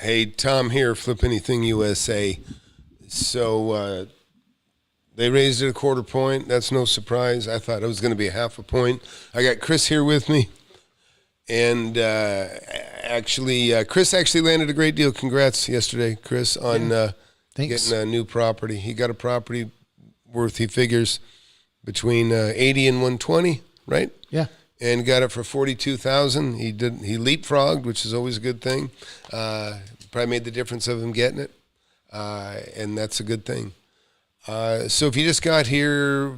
Hey, Tom here, FlipAnythingUSA. So they raised it a quarter point. That's no surprise. I thought it was going to be a half a point. I got Chris here with me. And Chris actually landed a great deal. Congrats yesterday, Chris, on getting a new property. He got a property worth, he figures, between 80 and 120, right? Yeah. And got it for $42,000. He leapfrogged, which is always a good thing. Probably made the difference of him getting it, and that's a good thing. So if you just got here,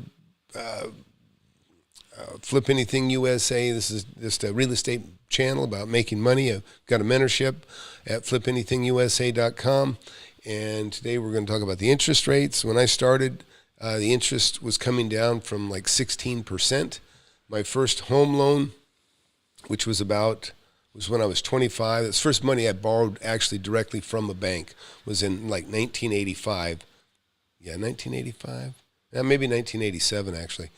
Flip Anything USA. This is just a real estate channel about making money. I've got a mentorship at FlipAnythingUSA.com, and today we're going to talk about the interest rates. When I started, the interest was coming down from like 16%. My first home loan, which was when I was 25. That's the first money I borrowed actually directly from a bank, was in like 1985. Yeah, 1985. Yeah, maybe 1987 actually.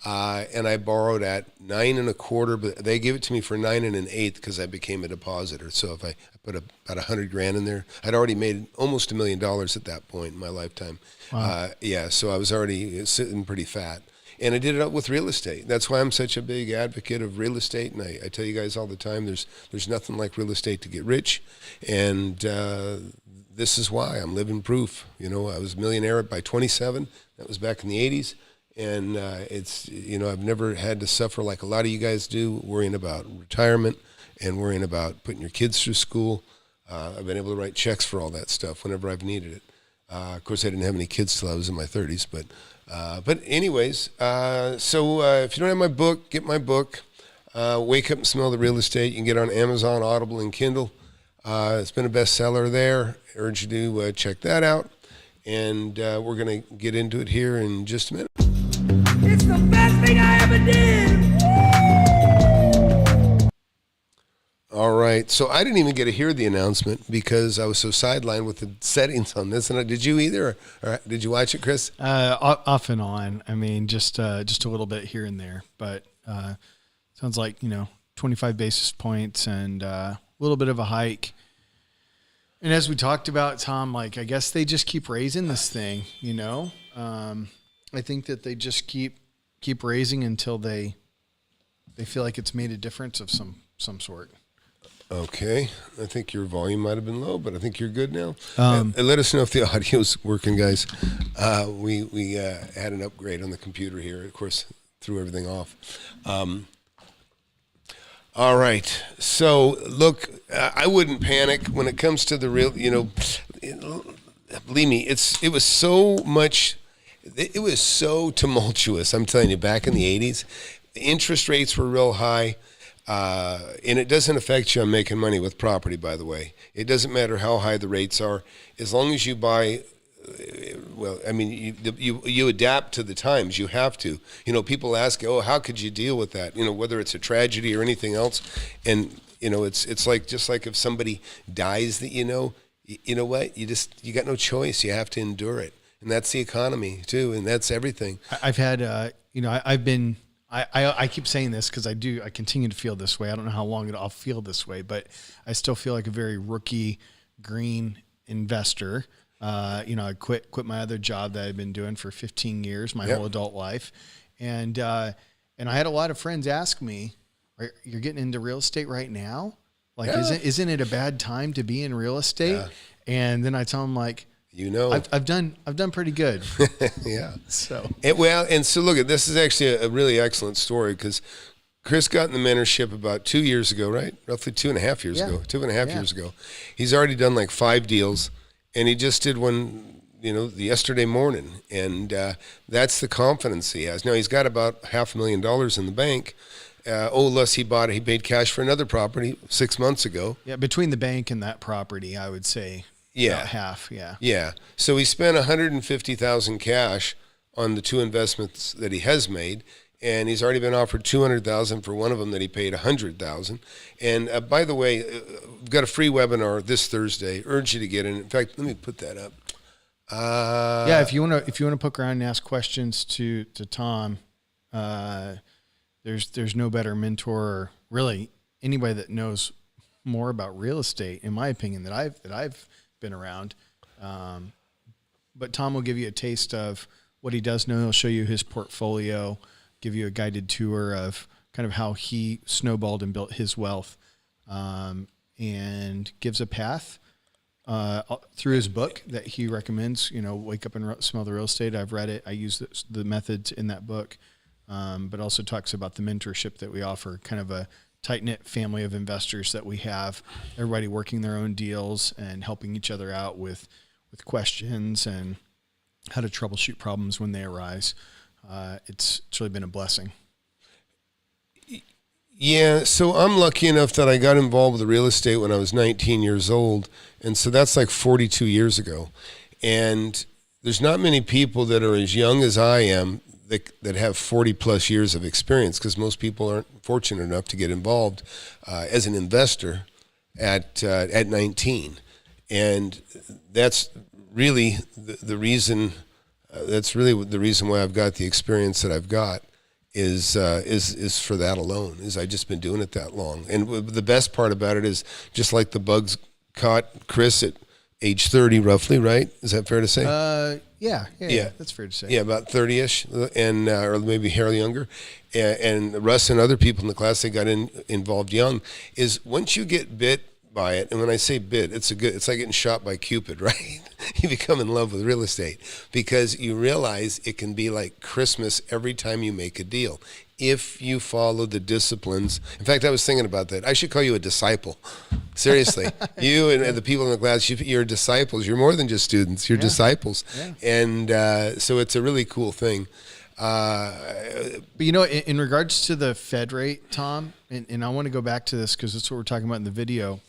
And I borrowed at 9 1/4, but they gave it to me for 9 1/8 because I became a depositor. So if I put about $100,000 in there, I'd already made almost $1 million at that point in my lifetime. Wow. So I was already sitting pretty fat. And I did it up with real estate. That's why I'm such a big advocate of real estate. And I tell you guys all the time, there's nothing like real estate to get rich. And this is why I'm living proof. You know, I was a millionaire by 27. That was back in the 80s. And I've never had to suffer like a lot of you guys do, worrying about retirement and worrying about putting your kids through school. I've been able to write checks for all that stuff whenever I've needed it. Of course, I didn't have any kids till I was in my 30s, but anyways, so if you don't have my book, get my book, Wake Up and Smell the Real Estate. You can get it on Amazon, Audible, and Kindle. It's been a bestseller there. I urge you to check that out. And we're going to get into it here in just a minute. It's the best thing I ever did. All right. So I didn't even get to hear the announcement because I was so sidelined with the settings on this. And did you either? Or did you watch it, Chris? Off and on. I mean, just a little bit here and there. But sounds like, 25 basis points and a little bit of a hike. And as we talked about, Tom, I guess they just keep raising this thing, I think that they just keep raising until they feel like it's made a difference of some sort. Okay. I think your volume might have been low, but I think you're good now. And let us know if the audio's working, guys. We had an upgrade on the computer here. Of course, threw everything off. All right. So, look, I wouldn't panic when it comes to the real, believe me, it was so tumultuous. I'm telling you, back in the 80s, the interest rates were real high. And it doesn't affect you on making money with property, by the way. It doesn't matter how high the rates are. As long as you buy, you adapt to the times. You have to. People ask, how could you deal with that? Whether it's a tragedy or anything else. And, it's like, just like if somebody dies that you know what? You got no choice. You have to endure it. And that's the economy, too. And that's everything. I've had, I keep saying this because I continue to feel this way. I don't know how long I'll feel this way, but I still feel like a very rookie green investor. I quit my other job that I've been doing for 15 years, my whole adult life. And I had a lot of friends ask me, you're getting into real estate right now? Isn't it a bad time to be in real estate? Yeah. And then I tell them I've done pretty good. Yeah. So look, this is actually a really excellent story because Chris got in the mentorship about 2 years ago, right? Roughly 2.5 years ago. 2.5 years ago. He's already done like 5 deals, and he just did one, yesterday morning, and that's the confidence he has. Now he's got about $500,000 in the bank. Unless he paid cash for another property 6 months ago. Yeah, between the bank and that property, I would say. Yeah. About half, yeah. Yeah. So he spent $150,000 cash on the 2 investments that he has made, and he's already been offered $200,000 for one of them that he paid $100,000. And by the way, we've got a free webinar this Thursday. Urge you to get in. In fact, let me put that up. If you want to poke around and ask questions to Tom, there's no better mentor, or really anybody that knows more about real estate, in my opinion, that I've been around. But Tom will give you a taste of what he does know. He'll show you his portfolio, give you a guided tour of kind of how he snowballed and built his wealth, and gives a path through his book that he recommends. Wake Up and Smell the Real Estate. I've read it. I use the methods in that book, but also talks about the mentorship that we offer, kind of a tight-knit family of investors that we have, everybody working their own deals and helping each other out with questions and how to troubleshoot problems when they arise. It's really been a blessing. Yeah, so I'm lucky enough that I got involved with real estate when I was 19 years old, and so that's like 42 years ago. And there's not many people that are as young as I am that have 40 plus years of experience, because most people aren't fortunate enough to get involved as an investor at 19. And that's really the reason. That's really the reason why I've got the experience that I've got is for that alone. Is I just been doing it that long. And the best part about it is, just like the bugs caught Chris at age 30, roughly, right? Is that fair to say? Yeah, that's fair to say. Yeah, about 30-ish, and or maybe a hair younger. And Russ and other people in the class, they got involved young. Is once you get bit by it, and when I say bit, it's like getting shot by Cupid, right? You become in love with real estate because you realize it can be like Christmas every time you make a deal if you follow the disciplines. In fact, I was thinking about that. I should call you a disciple. Seriously. You and the people in the class, you're disciples. You're more than just students. You're disciples. Yeah. And so it's a really cool thing. But in regards to the Fed rate, Tom, and I want to go back to this because that's what we're talking about in the video.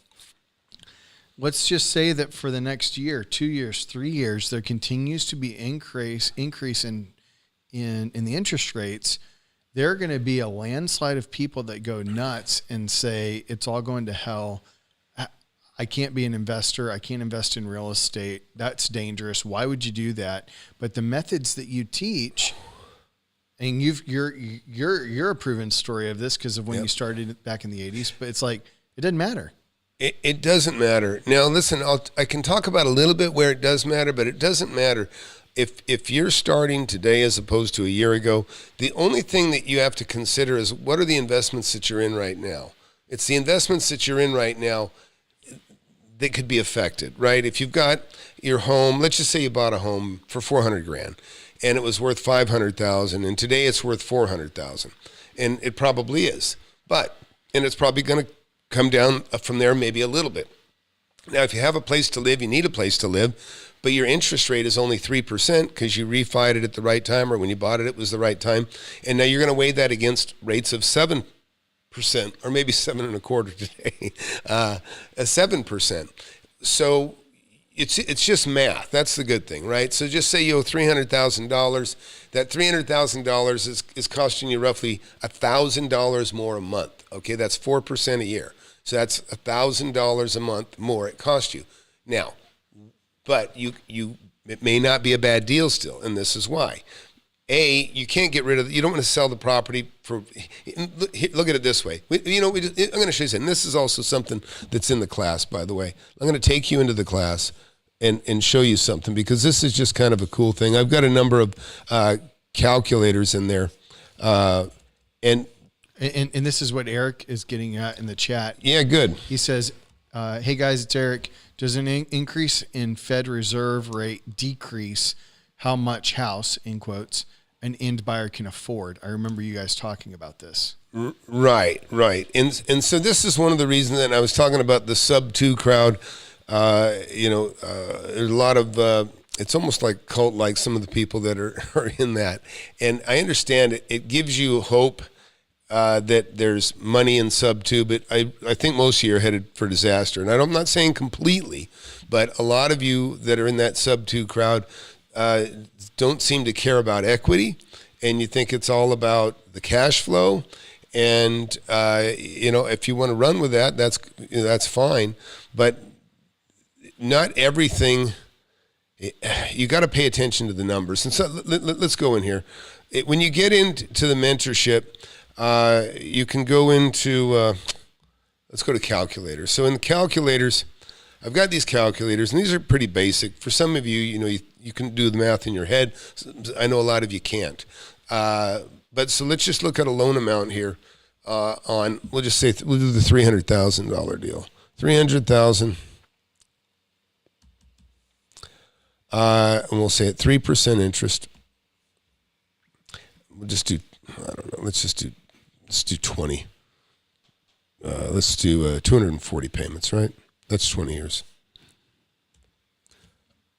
Let's just say that for the next year, 2 years, 3 years, there continues to be increase in the interest rates. There are going to be a landslide of people that go nuts and say, it's all going to hell. I can't be an investor. I can't invest in real estate. That's dangerous. Why would you do that? But the methods that you teach, and you're a proven story of this because of when you started back in the 80s, but it's like, it doesn't matter. It doesn't matter. Now, listen, I can talk about a little bit where it does matter, but it doesn't matter. If you're starting today as opposed to a year ago, the only thing that you have to consider is, what are the investments that you're in right now? It's the investments that you're in right now that could be affected, right? If you've got your home, let's just say you bought a home for $400,000 and it was worth $500,000, and today it's worth $400,000, and it probably is, and it's probably going to come down from there maybe a little bit. Now, if you have a place to live, you need a place to live, but your interest rate is only 3% because you refied it at the right time, or when you bought it, it was the right time. And now you're going to weigh that against rates of 7%, or maybe 7.25% today, 7%. So it's just math. That's the good thing, right? So just say you owe $300,000. That $300,000 is costing you roughly $1,000 more a month. Okay, that's 4% a year. So that's $1,000 a month more it costs you. Now, but it may not be a bad deal still, and this is why. You can't get rid of. You don't want to sell the property for. Look at it this way. I'm going to show you something. This is also something that's in the class, by the way. I'm going to take you into the class and show you something, because this is just kind of a cool thing. I've got a number of calculators in there, and this is what Eric is getting at in the chat. Yeah, good. He says, "Hey guys, it's Eric. Does an increase in Fed reserve rate decrease how much house, in quotes, an end buyer can afford?" I remember you guys talking about this. Right. And so this is one of the reasons that I was talking about the sub-2 crowd. There's a lot of, it's almost like cult-like, some of the people that are in that. And I understand it gives you hope that there's money in sub-2, but I think most of you are headed for disaster. And I'm not saying completely, but a lot of you that are in that sub-2 crowd don't seem to care about equity, and you think it's all about the cash flow. And if you want to run with that, that's fine. But not everything. You got to pay attention to the numbers. And so let's go in here. When you get into the mentorship, you can go into. let's go to calculators. So in the calculators, I've got these calculators, and these are pretty basic. For some of you, you can do the math in your head. I know a lot of you can't. But so let's just look at a loan amount here. We'll just say we'll do the $300,000 deal. $300,000. And we'll say at 3% interest. We'll just do, I don't know, let's do 20. Let's do 240 payments, right? That's 20 years.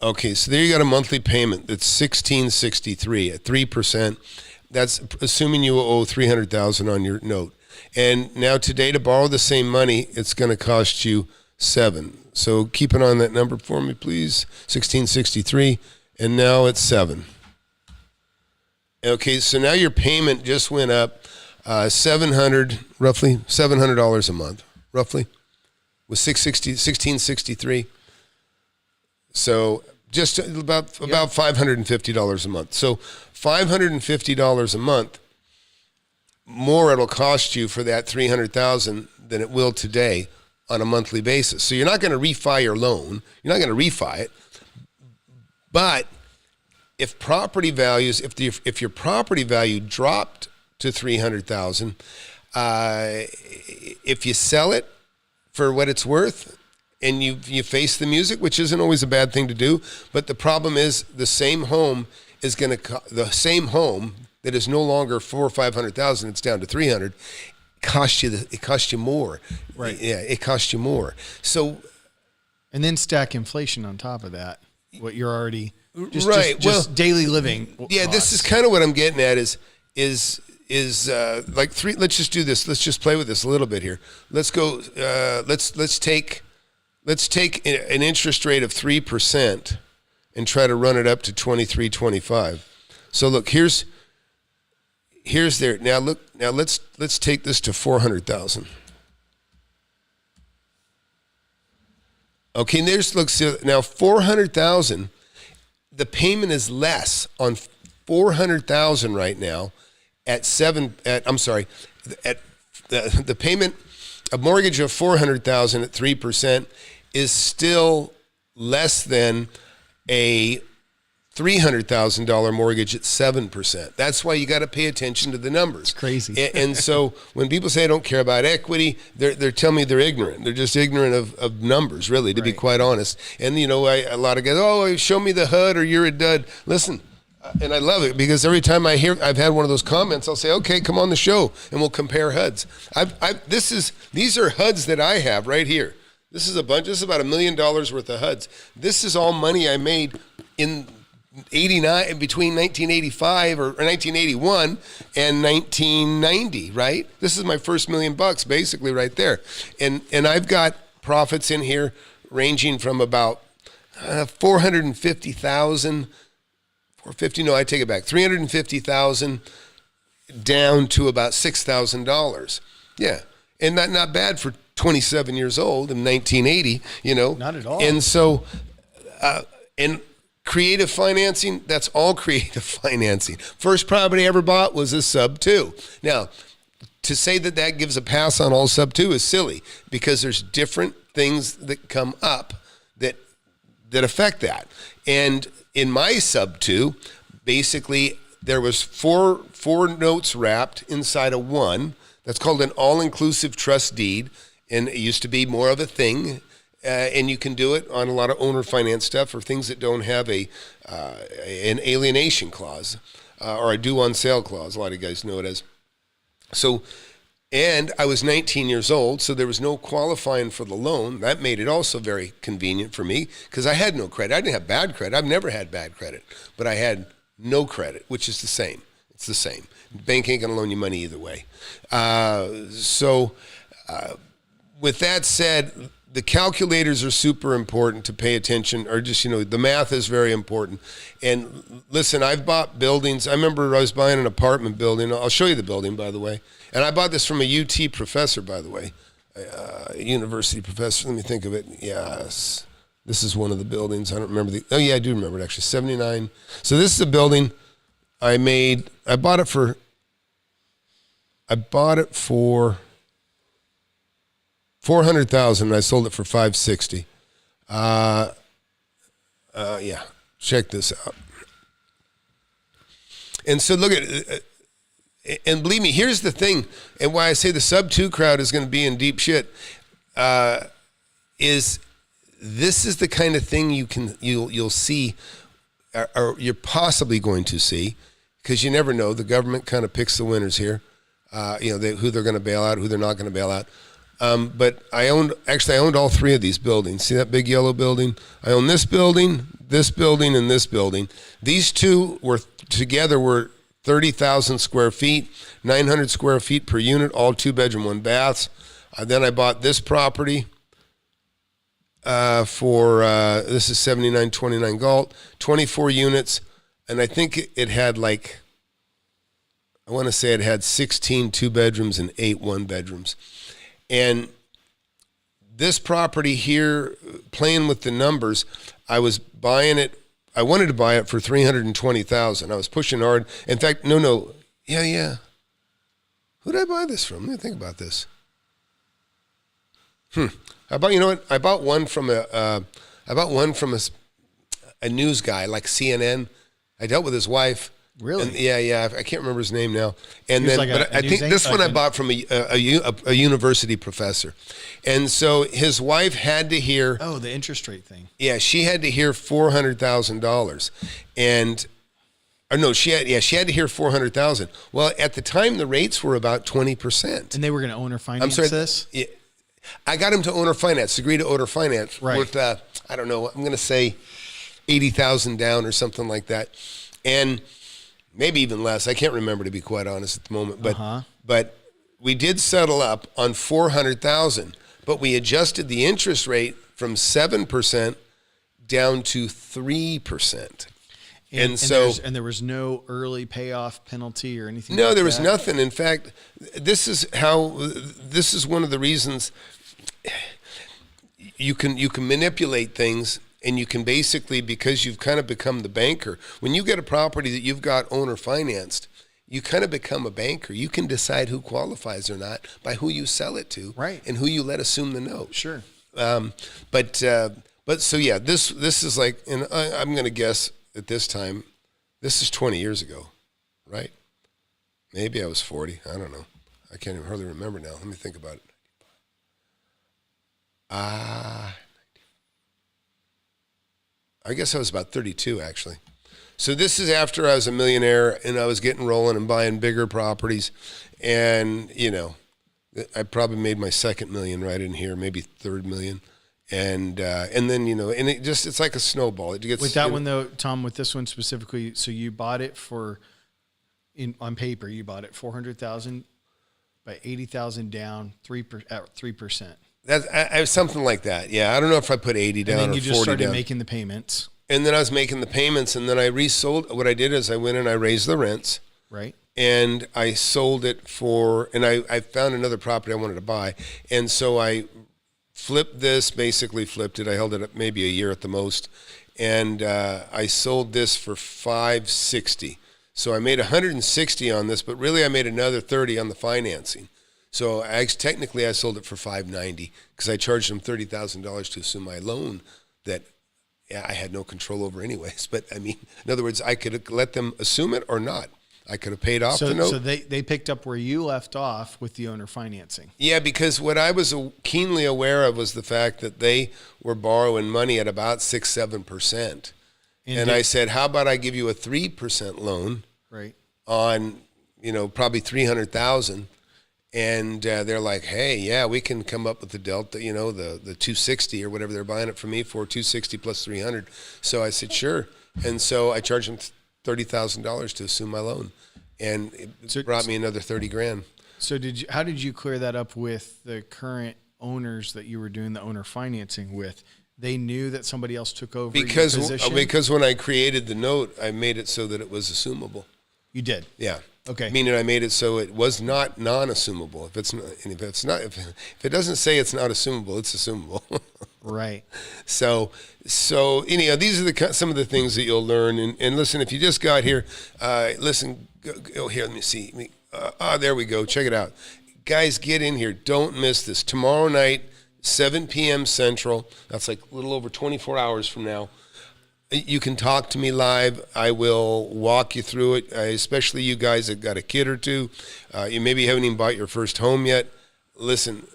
Okay, so there you got a monthly payment that's $1,663 at 3%. That's assuming you owe $300,000 on your note. And now today, to borrow the same money, it's going to cost you $7. So keep an eye on that number for me, please. $1,663, and now it's $7. Okay, so now your payment just went up roughly $700 a month, roughly, with $1,663. So just about $550 a month. So $550 a month more it'll cost you for that $300,000 than it will today on a monthly basis. So you're not going to refi your loan. You're not going to refi it. But if property values, if your property value dropped to $300,000, if you sell it for what it's worth, and you face the music, which isn't always a bad thing to do, but the problem is the same home that is no longer $400,000 or $500,000, it's down to $300,000. It costs you more, right? Yeah, it costs you more. So, and then stack inflation on top of that. What you're already just daily living. Yeah, costs. This is kind of what I'm getting at. Is like three. Let's just do this. Let's just play with this a little bit here. Let's go. Let's take an interest rate of 3% and try to run it up to 23, 25. So look, here's there. Now look. Now let's take this to 400,000. Okay, now 400,000. The payment is less on 400,000 right now at the payment, a mortgage of 400,000 at 3% is still less than a $300,000 mortgage at 7%. That's why you got to pay attention to the numbers. It's crazy. And so when people say I don't care about equity, they're telling me they're ignorant. They're just ignorant of numbers, really, to be quite honest. And a lot of guys, show me the HUD or you're a dud. Listen, and I love it because every time I've had one of those comments, I'll say, okay, come on the show and we'll compare HUDs. These are HUDs that I have right here. This is about $1 million worth of HUDs. This is all money I made in between 1985 or 1981 and 1990, right? This is my first $1 million basically right there. And I've got profits in here ranging from about 450,000, 450, no, I take it back, 350,000 down to about $6,000. Yeah. And not bad for 27 years old in 1980, Not at all. And so, and creative financing, that's all creative financing. First property I ever bought was a sub 2. Now, to say that gives a pass on all sub 2 is silly because there's different things that come up that affect that. And in my sub 2, basically there was four notes wrapped inside of one. That's called an all-inclusive trust deed, and it used to be more of a thing. And you can do it on a lot of owner finance stuff or things that don't have an alienation clause or a due on sale clause. A lot of you guys know it as. So, and I was 19 years old, so there was no qualifying for the loan. That made it also very convenient for me because I had no credit. I didn't have bad credit. I've never had bad credit, but I had no credit, which is the same. It's the same. Bank ain't gonna loan you money either way. With that said, the calculators are super important to pay attention, or just, the math is very important. And listen, I've bought buildings. I remember I was buying an apartment building. I'll show you the building, by the way. And I bought this from a UT professor, by the way, university professor. Let me think of it. Yes. This is one of the buildings. I don't remember I do remember it actually, 79. So this is a building I bought it for 400,000. I sold it for 560. Yeah, check this out. And so look at, and believe me, here's the thing, and why I say the sub 2 crowd is going to be in deep shit, is this is the kind of thing you'll see, or you're possibly going to see, because you never know. The government kind of picks the winners here, who they're going to bail out, who they're not going to bail out. But I owned all 3 of these buildings. See that big yellow building? I own this building, and this building. These 2 were together were 30,000 square feet, 900 square feet per unit, all 2-bedroom, 1 baths. Then I bought this property for this is 7929 Galt, 24 units, and I think it had I want to say it had 16 2-bedrooms and 8 1-bedrooms. And this property here, playing with the numbers, I was buying it. I wanted to buy it for $320,000. I was pushing hard. In fact, yeah. Who did I buy this from? Let me think about this. I bought one from a news guy like CNN. I dealt with his wife. Really? And yeah. I can't remember his name now. And He was then, like I think this one I bought from a university professor. And so his wife had to hear. Oh, the interest rate thing. Yeah, she had to hear $400,000, she had to hear $400,000. Well, at the time, the rates were about 20%. And they were going to owner finance this. Yeah, I got him to owner finance, agree to owner finance, right? With I don't know, I'm going to say $80,000 down or something like that, and maybe even less. I can't remember, to be quite honest at the moment. But we did settle up on $400,000. But we adjusted the interest rate from 7% down to 3%. And there was no early payoff penalty or anything. No, like there was that? nothing. In fact, this is one of the reasons you can manipulate things, and you can basically, because you've kind of become the banker. When you get a property that you've got owner financed, you kind of become a banker. You can decide who qualifies or not by who you sell it to, right, and who you let assume the note. Sure. But so yeah, this is like, and I'm going to guess at this time, this is 20 years ago, right? Maybe I was 40. I don't know. I can't even hardly remember now. Let me think about it. I guess I was about 32 actually. So this is after I was a millionaire and I was getting rolling and buying bigger properties, and I probably made my second million right in here, maybe third million, and then and it's like a snowball. It gets with that one though, Tom. With this one specifically, so you bought it on paper. You bought it $400,000 by $80,000 down, 3%. I was something like that. Yeah, I don't know if I put 80 down or 40 down. And then you just started making the payments. And then I was making the payments, and then I resold. What I did is I went and I raised the rents. Right. And I sold it and I found another property I wanted to buy. And so I basically flipped it. I held it up maybe a year at the most. And I sold this for $560. So I made $160 on this, but really I made another $30 on the financing. So technically I sold it for $590 because I charged them $30,000 to assume my loan that I had no control over anyways. But I mean, in other words, I could let them assume it or not. I could have paid off the note. So they picked up where you left off with the owner financing. Yeah, because what I was keenly aware of was the fact that they were borrowing money at about 6-7%. And I said, how about I give you a 3% loan, right, on probably $300,000. And they're like, hey, yeah, we can come up with the delta, the 260 or whatever they're buying it from me for, 260 plus 300. So I said, sure. And so I charged them $30,000 to assume my loan, and it brought me another $30,000. So how did you clear that up with the current owners that you were doing the owner financing with? They knew that somebody else took over your position? Because when I created the note, I made it so that it was assumable. You did? Yeah. Okay. Meaning I made it so it was not non-assumable. If it doesn't say it's not assumable, it's assumable. Right. So these are some of the things that you'll learn. And listen, if you just got here, go here. Let me see. There we go. Check it out, guys. Get in here. Don't miss this. Tomorrow night, 7 p.m. Central. That's like a little over 24 hours from now. You can talk to me live. I will walk you through it, especially you guys that got a kid or two. You maybe haven't even bought your first home yet. Listen,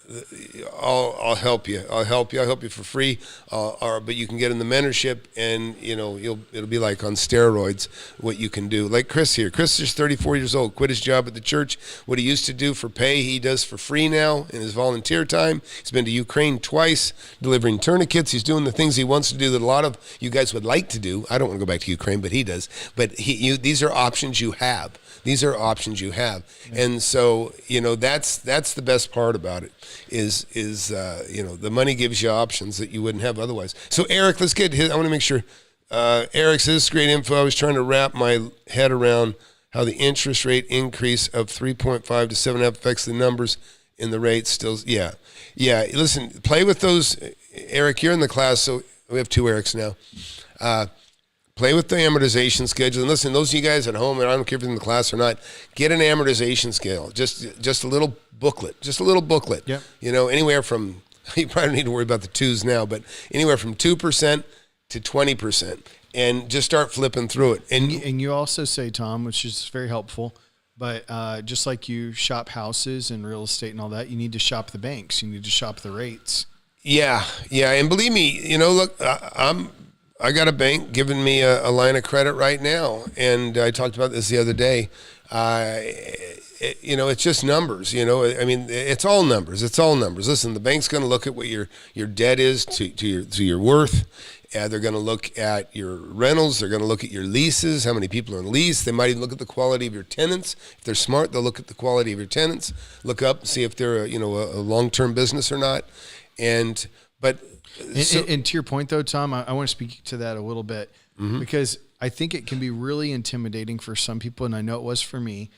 I'll help you. I'll help you for free. But you can get in the mentorship, and it'll be like on steroids what you can do. Like Chris here. Chris is 34 years old. Quit his job at the church. What he used to do for pay, he does for free now in his volunteer time. He's been to Ukraine twice, delivering tourniquets. He's doing the things he wants to do that a lot of you guys would like to do. I don't want to go back to Ukraine, but he does. But these are options you have. These are options you have. Yeah. And so, that's the best part about it is the money gives you options that you wouldn't have otherwise. So Eric, let's get his. I want to make sure Eric's this is great info. I was trying to wrap my head around how the interest rate increase of 3.5 to 7.5 affects the numbers in the rates still. Yeah. Listen, play with those. Eric, you're in the class, so we have 2 Erics now. Play with the amortization schedule. And listen, those of you guys at home, and I don't care if you're in the class or not, get an amortization scale. Just a little booklet. Just a little booklet. Yep. Anywhere from, you probably don't need to worry about the 2s now, but anywhere from 2% to 20%. And just start flipping through it. And you also say, Tom, which is very helpful, but just like you shop houses and real estate and all that, you need to shop the banks. You need to shop the rates. Yeah. And believe me, look, I got a bank giving me a line of credit right now, and I talked about this the other day. It's just numbers. It's all numbers. It's all numbers. Listen, the bank's going to look at what your debt is to your worth. They're going to look at your rentals. They're going to look at your leases, how many people are in lease. They might even look at the quality of your tenants. If they're smart, they'll look at the quality of your tenants. Look up, see if they're a long-term business or not. But to your point, though, Tom, I want to speak to that a little bit because I think it can be really intimidating for some people, and I know it was for me.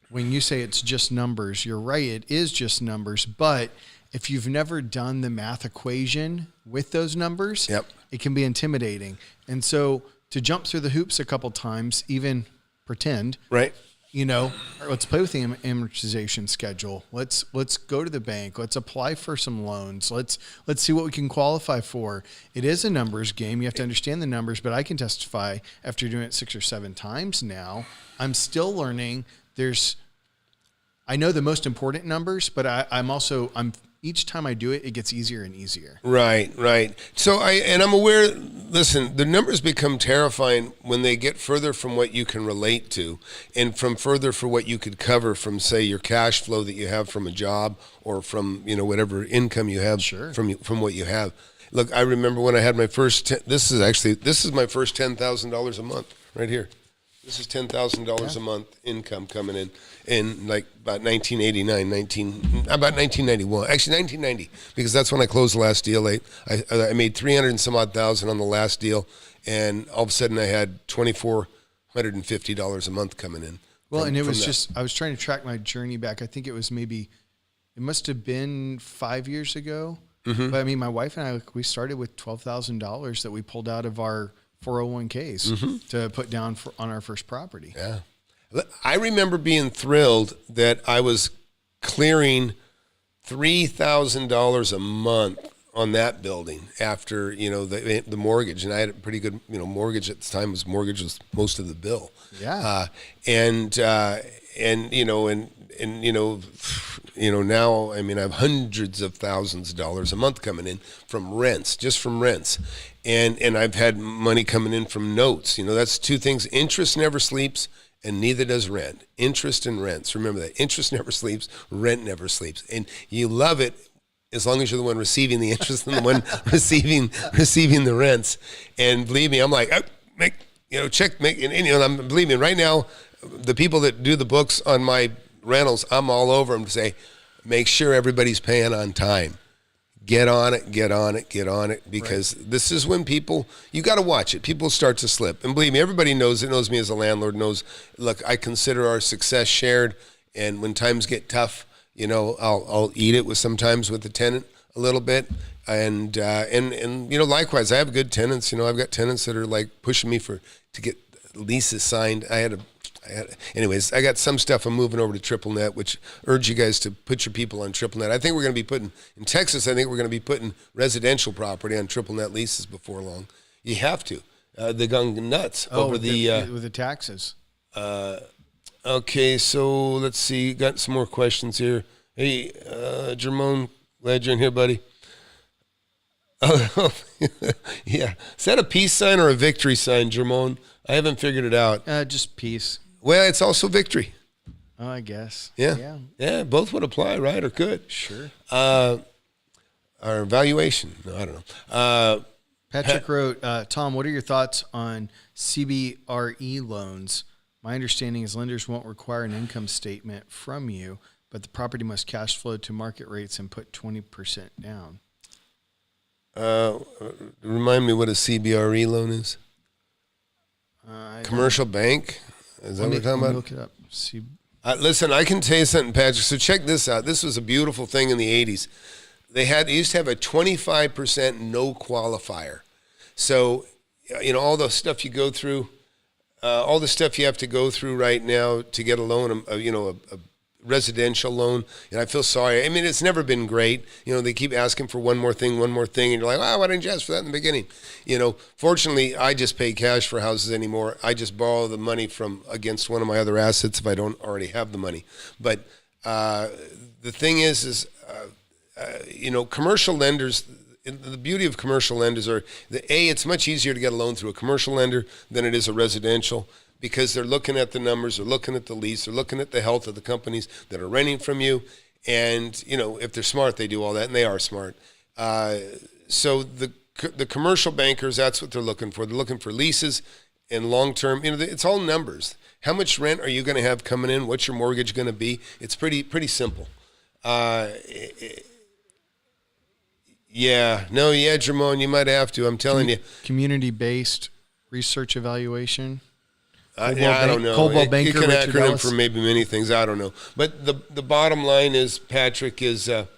When you say it's just numbers, you're right, it is just numbers. But if you've never done the math equation with those numbers, it can be intimidating. And so to jump through the hoops a couple times, even pretend, right? Let's play with the amortization schedule. Let's go to the bank. Let's apply for some loans. Let's see what we can qualify for. It is a numbers game. You have to understand the numbers, but I can testify after doing it 6 or 7 times now, I'm still learning. I know the most important numbers, but I'm each time I do it, it gets easier and easier. Right. So I'm aware, listen, the numbers become terrifying when they get further from what you can relate to and from further for what you could cover from, say, your cash flow that you have from a job or from, whatever income you have from what you have. Look, I remember when I had my first, this is my first $10,000 a month right here. This is $10,000 a month income coming in like about 1991, actually 1990, because that's when I closed the last deal. I made 300 and some odd thousand on the last deal, and all of a sudden I had $2,450 a month coming in. Well, and it was I was trying to track my journey back. I think it must have been 5 years ago. Mm-hmm. But my wife and I, we started with $12,000 that we pulled out of our 401ks to put down on our first property. Yeah. I remember being thrilled that I was clearing $3,000 a month on that building after, the mortgage. And I had a pretty good, mortgage at the time was most of the bill. Yeah. Now, I have hundreds of thousands of dollars a month coming in from rents, just from rents. And I've had money coming in from notes. That's 2 things. Interest never sleeps, and neither does rent. Interest and rents. Remember that. Interest never sleeps, rent never sleeps. And you love it as long as you're the one receiving the interest and the one receiving the rents. And believe me, I'm like, believe me, right now, the people that do the books on my rentals, I'm all over them to say, make sure everybody's paying on time. Get on it, because this is when you got to watch it. People start to slip. And believe me, everybody knows me as a landlord, knows, look, I consider our success shared, and when times get tough, I'll eat it sometimes with the tenant a little bit. And likewise, I have good tenants. I've got tenants that are like pushing me to get leases signed. I had Anyways, I got some stuff I'm moving over to TripleNet, which urge you guys to put your people on TripleNet. I think we're going to be putting, in Texas, I think we're going to be putting residential property on TripleNet leases before long. You have to. They're going nuts over with the taxes. Okay, so let's see. Got some more questions here. Hey, Jerome, glad you're in here, buddy. Oh, yeah. Is that a peace sign or a victory sign, Jerome? I haven't figured it out. Just peace. Well, it's also victory. Oh, I guess. Yeah, both would apply, right? Or could. Sure. Our valuation. No, I don't know. Patrick wrote, Tom, what are your thoughts on CBRE loans? My understanding is lenders won't require an income statement from you, but the property must cash flow to market rates and put 20% down. Remind me what a CBRE loan is. Commercial bank? Is that what we're talking about? Look it up. Listen, I can tell you something, Patrick. So check this out. This was a beautiful thing in the 80s. They used to have a 25% no qualifier. So, all the stuff you go through, all the stuff you have to go through right now to get a loan, a residential loan, and I feel sorry. I mean, it's never been great. They keep asking for one more thing, and you're like, why didn't you ask for that in the beginning? Fortunately, I just pay cash for houses anymore. I just borrow the money against one of my other assets if I don't already have the money. But the thing is commercial lenders, the beauty of commercial lenders it's much easier to get a loan through a commercial lender than it is a residential, because they're looking at the numbers, they're looking at the lease, they're looking at the health of the companies that are renting from you. And, if they're smart, they do all that, and they are smart. So the commercial bankers, that's what they're looking for. They're looking for leases and long-term, it's all numbers. How much rent are you going to have coming in? What's your mortgage going to be? It's pretty simple. Jerome, you might have to. I'm telling you. Community-based research evaluation. I don't know. Coldwell Banker, it can Richard acronym Ellis. for maybe many things. I don't know. But the bottom line is, Patrick, is what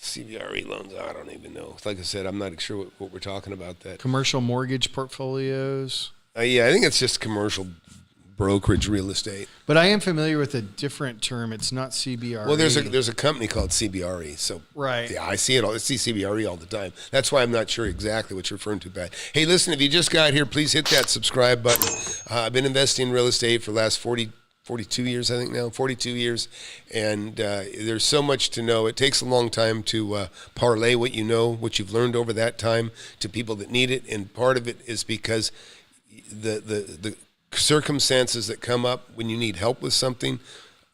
CBRE loans. I don't even know. Like I said, I'm not sure what we're talking about. That commercial mortgage portfolios. I think it's just commercial brokerage real estate. But I am familiar with a different term. It's not CBRE. Well, there's a company called CBRE. So right. Yeah, I see it all. I see CBRE all the time. That's why I'm not sure exactly what you're referring to, Pat. Hey, listen, if you just got here, please hit that subscribe button. I've been investing in real estate for the last 42 years, I think now, 42 years. And there's so much to know. It takes a long time to parlay what you know, what you've learned over that time to people that need it. And part of it is because the circumstances that come up when you need help with something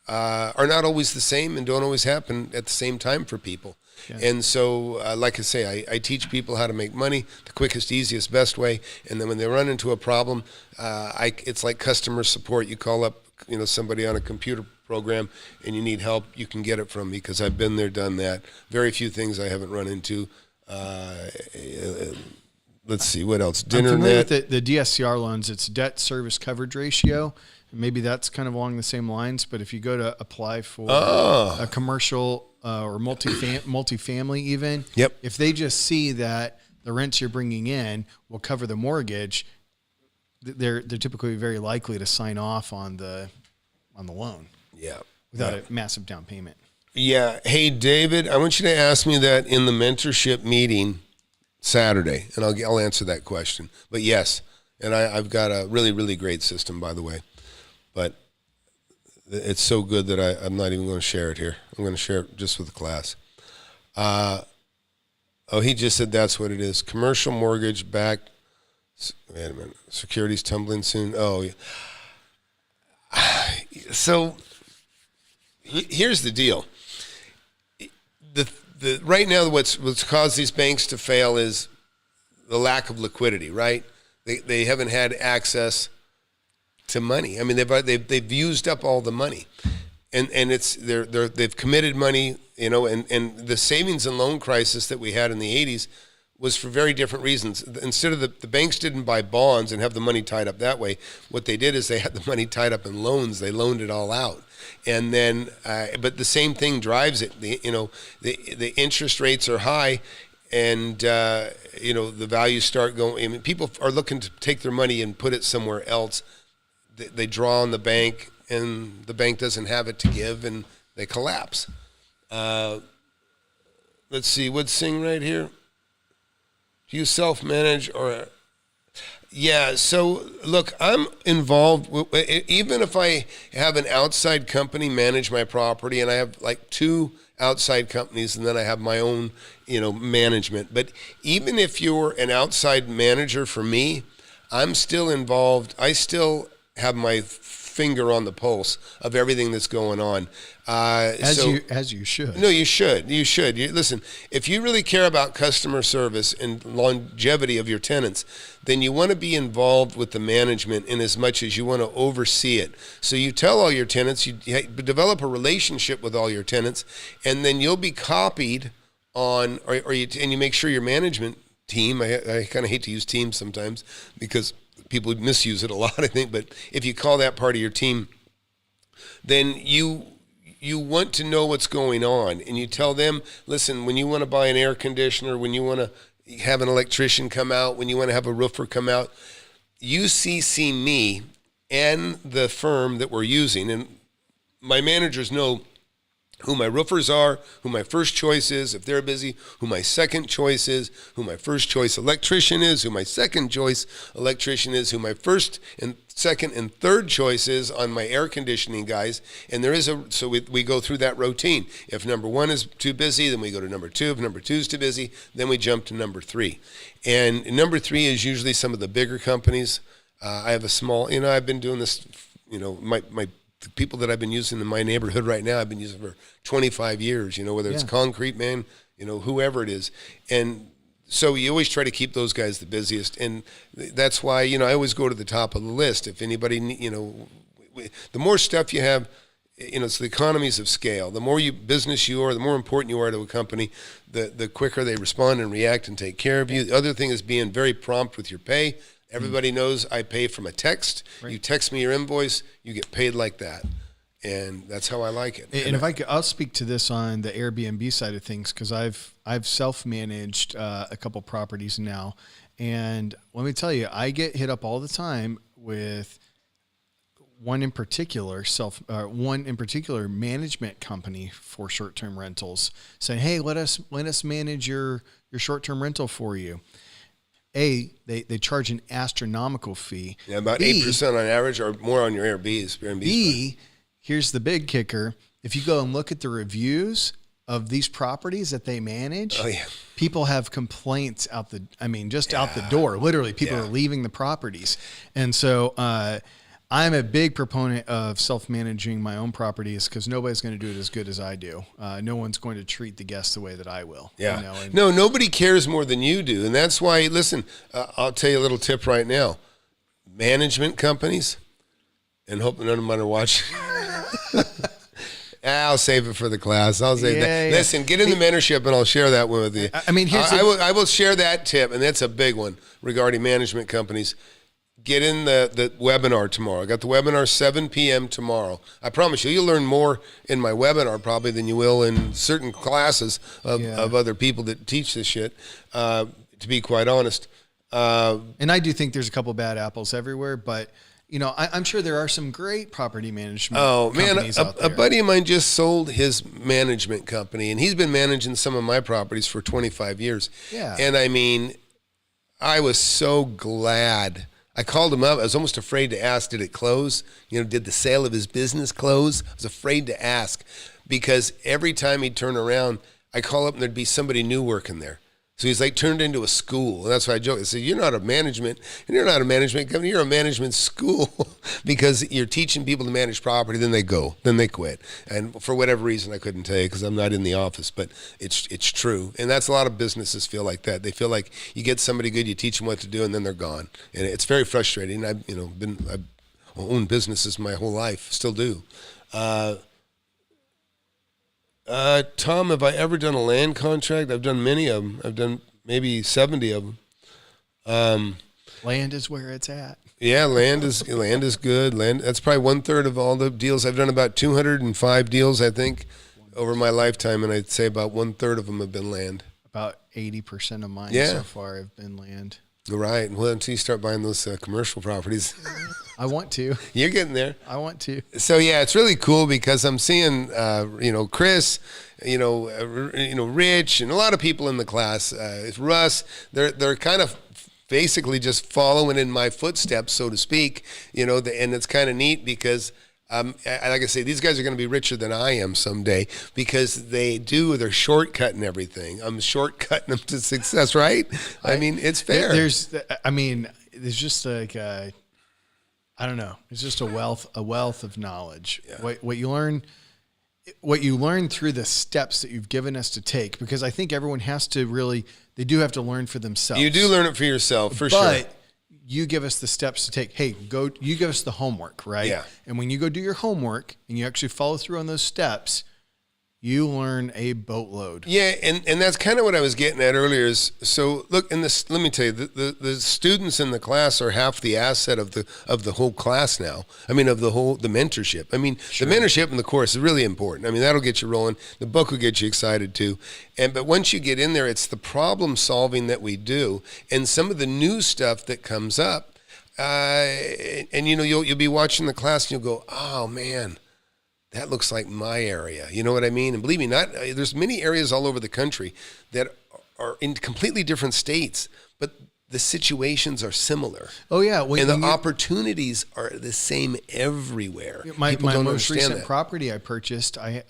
are not always the same and don't always happen at the same time for people. Yeah. And so, like I say, I teach people how to make money the quickest, easiest, best way. And then when they run into a problem, it's like customer support. You call up, somebody on a computer program and you need help, you can get it from me because I've been there, done that. Very few things I haven't run into. Let's see, what else? I'm familiar Dinnernet. with the DSCR loans. It's debt service coverage ratio. Maybe that's kind of along the same lines, but if you go to apply for a commercial or multifamily even, yep. If they just see that the rents you're bringing in will cover the mortgage, they're typically very likely to sign off on the loan. Yeah. Without a massive down payment. Yeah. Hey, David, I want you to ask me that in the mentorship meeting Saturday, and I'll answer that question. But yes, and I've got a really, really great system, by the way. But it's so good that I'm not even going to share it here. I'm going to share it just with the class. He just said that's what it is. Commercial mortgage backed. Wait a minute. Securities tumbling soon. Oh, yeah. So here's the deal. Right now, what's caused these banks to fail is the lack of liquidity. Right? They haven't had access to money. I mean, they've used up all the money, and they've committed money. And the savings and loan crisis that we had in the 80s was for very different reasons. Instead of the banks didn't buy bonds and have the money tied up that way. What they did is they had the money tied up in loans. They loaned it all out. And then, but the same thing drives it. The interest rates are high, the values start going. I mean, people are looking to take their money and put it somewhere else. They draw on the bank, and the bank doesn't have it to give, and they collapse. Let's see, what's Sing right here? Do you self-manage or? Yeah, so look, I'm involved, even if I have an outside company manage my property, and I have like 2 outside companies, and then I have my own, management. But even if you're an outside manager for me, I'm still involved. I still have my finger on the pulse of everything that's going on. As you should. No, you should. You should. Listen, if you really care about customer service and longevity of your tenants, then you want to be involved with the management in as much as you want to oversee it. So you tell all your tenants, you develop a relationship with all your tenants, and then you'll be copied on, and you make sure your management team, I kind of hate to use team sometimes because people misuse it a lot, I think, but if you call that part of your team, then you want to know what's going on, and you tell them, listen, when you want to buy an air conditioner, when you want to have an electrician come out, when you want to have a roofer come out, you CC me and the firm that we're using, and my managers know who my roofers are, who my first choice is, if they're busy, who my second choice is, who my first choice electrician is, who my second choice electrician is, who my first and second and third choice is on my air conditioning guys. And there is so we go through that routine. If number 1 is too busy, then we go to number 2. If number 2 is too busy, then we jump to number 3. And number 3 is usually some of the bigger companies. I have a small, I've been doing this, the people that I've been using in my neighborhood right now, I've been using for 25 years, whether it's Concrete Man, whoever it is. And so you always try to keep those guys the busiest. And that's why, I always go to the top of the list. If anybody, the more stuff you have, it's the economies of scale. The more business you are, the more important you are to a company, the quicker they respond and react and take care of you. The other thing is being very prompt with your pay. Everybody knows I pay from a text. Right. You text me your invoice, you get paid like that. And that's how I like it. And if I could, I'll speak to this on the Airbnb side of things, because I've self-managed a couple properties now. And let me tell you, I get hit up all the time with one in particular management company for short-term rentals saying, hey, let us manage your short-term rental for you. They charge an astronomical fee. Yeah, about 8% on average, or more on your Airbnbs. B, here's the big kicker. If you go and look at the reviews of these properties that they manage, people have complaints out the door. Literally, people are leaving the properties. And so I'm a big proponent of self-managing my own properties because nobody's going to do it as good as I do. No one's going to treat the guests the way that I will. Yeah. No, nobody cares more than you do. And that's why, listen, I'll tell you a little tip right now. Management companies, and hope none of them are watching. I'll save it for the class. I'll save that. Yeah. Listen, get in the mentorship, and I'll share that one with you. I will share that tip, and that's a big one regarding management companies. Get in the webinar tomorrow. I got the webinar 7 p.m. tomorrow. I promise you'll learn more in my webinar probably than you will in certain classes of other people that teach this shit, to be quite honest. And I do think there's a couple bad apples everywhere, but I'm sure there are some great property management companies out there. A buddy of mine just sold his management company, and he's been managing some of my properties for 25 years. Yeah. And I was so glad. I called him up. I was almost afraid to ask, did it close? Did the sale of his business close? I was afraid to ask because every time he'd turn around, I call up and there'd be somebody new working there. So he's like turned into a school. And that's why I joke. I say, you're not a management company, you're a management school because you're teaching people to manage property, then they quit. And for whatever reason, I couldn't tell you because I'm not in the office, but it's true. And that's a lot of businesses feel like that. They feel like you get somebody good, you teach them what to do, and then they're gone. And it's very frustrating. I've owned businesses my whole life, still do. Tom, have I ever done a land contract? I've done many of them. I've done maybe 70 of them. Land is where it's at. Yeah, land is good. That's probably 1/3 of all the deals. I've done about 205 deals, I think, over my lifetime, and I'd say about 1/3 of them have been land. About 80% of mine Yeah. so far have been land. Right. Well, until you start buying those commercial properties, I want to. you're getting there. I want to. So yeah, it's really cool because I'm seeing, Chris, Rich, and a lot of people in the class. Russ, they're kind of basically just following in my footsteps, so to speak. And it's kind of neat because. Like I say, these guys are going to be richer than I am someday because they're shortcutting everything. I'm shortcutting them to success, right? I mean, it's fair. There's just like, I don't know. It's just a wealth of knowledge. Yeah. What you learn through the steps that you've given us to take, because I think everyone they do have to learn for themselves. You do learn it for yourself, for sure. But you give us the steps to take. Hey, you give us the homework, right? Yeah. And when you go do your homework and you actually follow through on those steps, you learn a boatload. Yeah, and that's kind of what I was getting at earlier is, so look, let me tell you, the students in the class are half the asset of the whole class now. I mean, the mentorship. I mean, Sure. The mentorship and the course is really important. I mean, that'll get you rolling. The book will get you excited too. But once you get in there, it's the problem solving that we do and some of the new stuff that comes up. You'll be watching the class and you'll go, oh man, that looks like my area. You know what I mean? And believe me, there's many areas all over the country that are in completely different states, but the situations are similar. Oh yeah, and the opportunities are the same everywhere. My People don't most understand recent that. property I purchased, I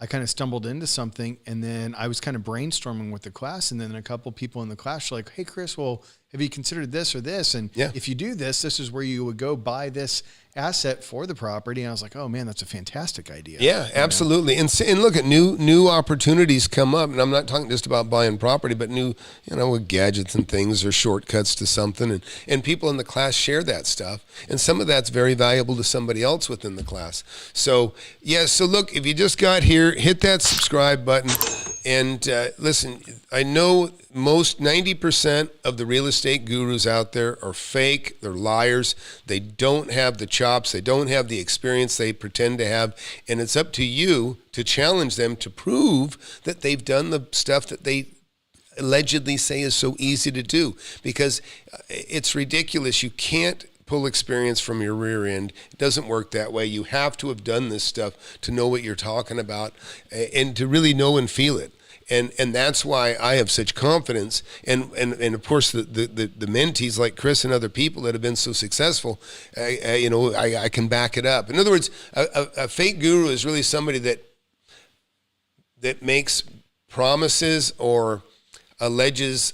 kind of stumbled into something, and then I was kind of brainstorming with the class, and then a couple people in the class were like, "Hey, Chris, well, have you considered this or this? And Yeah. if you do this, this is where you would go buy this asset for the property." And I was like, "Oh man, that's a fantastic idea." Yeah, absolutely. And look at new opportunities come up, and I'm not talking just about buying property, but new, with gadgets and things or shortcuts to something, and people in the class share that stuff, and some of that's very valuable to somebody else within the class. So yeah, so look, if you just got here, hit that subscribe button, and listen, I know 90% of the real estate gurus out there are fake. They're liars. They don't have the chops. They don't have the experience they pretend to have. And it's up to you to challenge them to prove that they've done the stuff that they allegedly say is so easy to do, because it's ridiculous. You can't pull experience from your rear end. It doesn't work that way. You have to have done this stuff to know what you're talking about and to really know and feel it. And that's why I have such confidence. And of course, the mentees like Chris and other people that have been so successful, I can back it up. In other words, a fake guru is really somebody that makes promises or alleges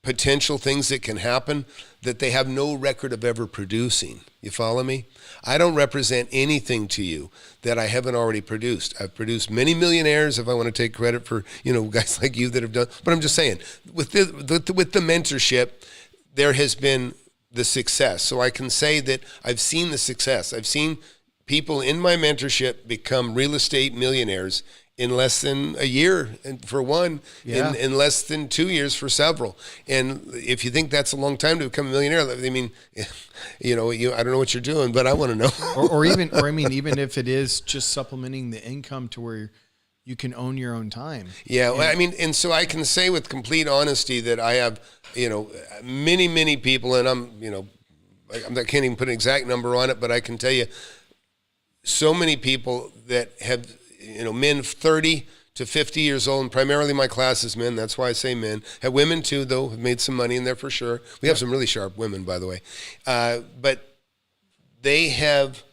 potential things that can happen that they have no record of ever producing. You follow me? I don't represent anything to you that I haven't already produced. I've produced many millionaires, if I want to take credit for, guys like you that have done, but I'm just saying, with the mentorship, there has been the success. So I can say that I've seen the success. I've seen people in my mentorship become real estate millionaires in less than a year, and for one, Yeah. in less than 2 years for several. And if you think that's a long time to become a millionaire, I mean, I don't know what you're doing, but I want to know. or even if it is just supplementing the income to where you can own your own time. Yeah, well, I mean, and so I can say with complete honesty that I have, many people, and I can't even put an exact number on it, but I can tell you so many people that have, men 30 to 50 years old, and primarily my class is men. That's why I say men. Have women too, though, have made some money in there for sure. We have some really sharp women, by the way. But they have,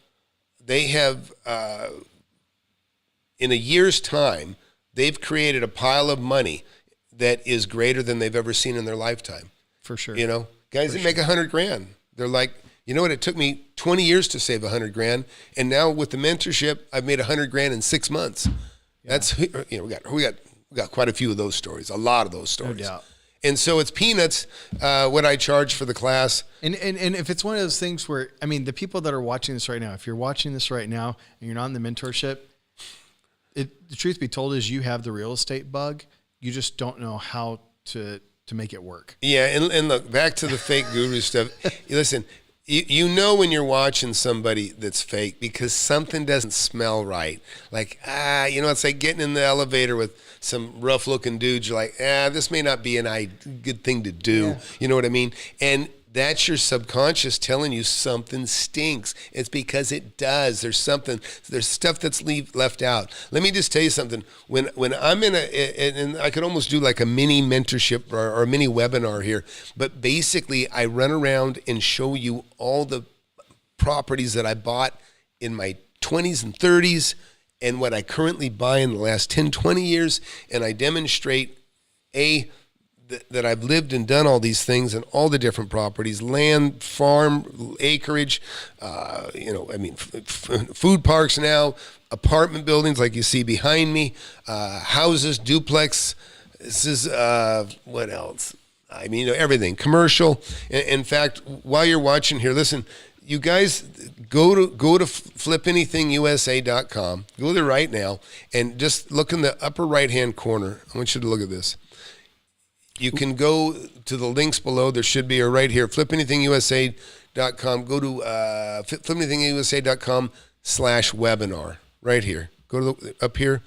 in a year's time, they've created a pile of money that is greater than they've ever seen in their lifetime. For sure. Guys that make $100,000, they're like, you know what? It took me 20 years to save $100,000, and now with the mentorship, I've made $100,000 in 6 months. Yeah. That's we got quite a few of those stories, a lot of those stories. No doubt. And so it's peanuts what I charge for the class. And if it's one of those things where, I mean, the people that are watching this right now, if you're watching this right now and you're not in the mentorship, the truth be told is you have the real estate bug. You just don't know how to make it work. Yeah, and look, back to the fake guru stuff. Listen, You know when you're watching somebody that's fake because something doesn't smell right. Like, it's like getting in the elevator with some rough-looking dudes. You're like, this may not be a good thing to do. Yeah. You know what I mean? And that's your subconscious telling you something stinks. It's because it does. There's stuff that's left out. Let me just tell you something. When I'm and I could almost do like a mini mentorship or a mini webinar here, but basically I run around and show you all the properties that I bought in my 20s and 30s and what I currently buy in the last 10, 20 years, and I demonstrate that I've lived and done all these things and all the different properties, land, farm, acreage, food parks now, apartment buildings like you see behind me, houses, duplex. This is, what else? I mean, everything, commercial. In fact, while you're watching here, listen, you guys go to FlipAnythingUSA.com. Go there right now and just look in the upper right-hand corner. I want you to look at this. You can go to the links below. There should be, or right here, FlipAnythingUSA.com. Go to FlipAnythingUSA.com/webinar. Right here. Go to up here.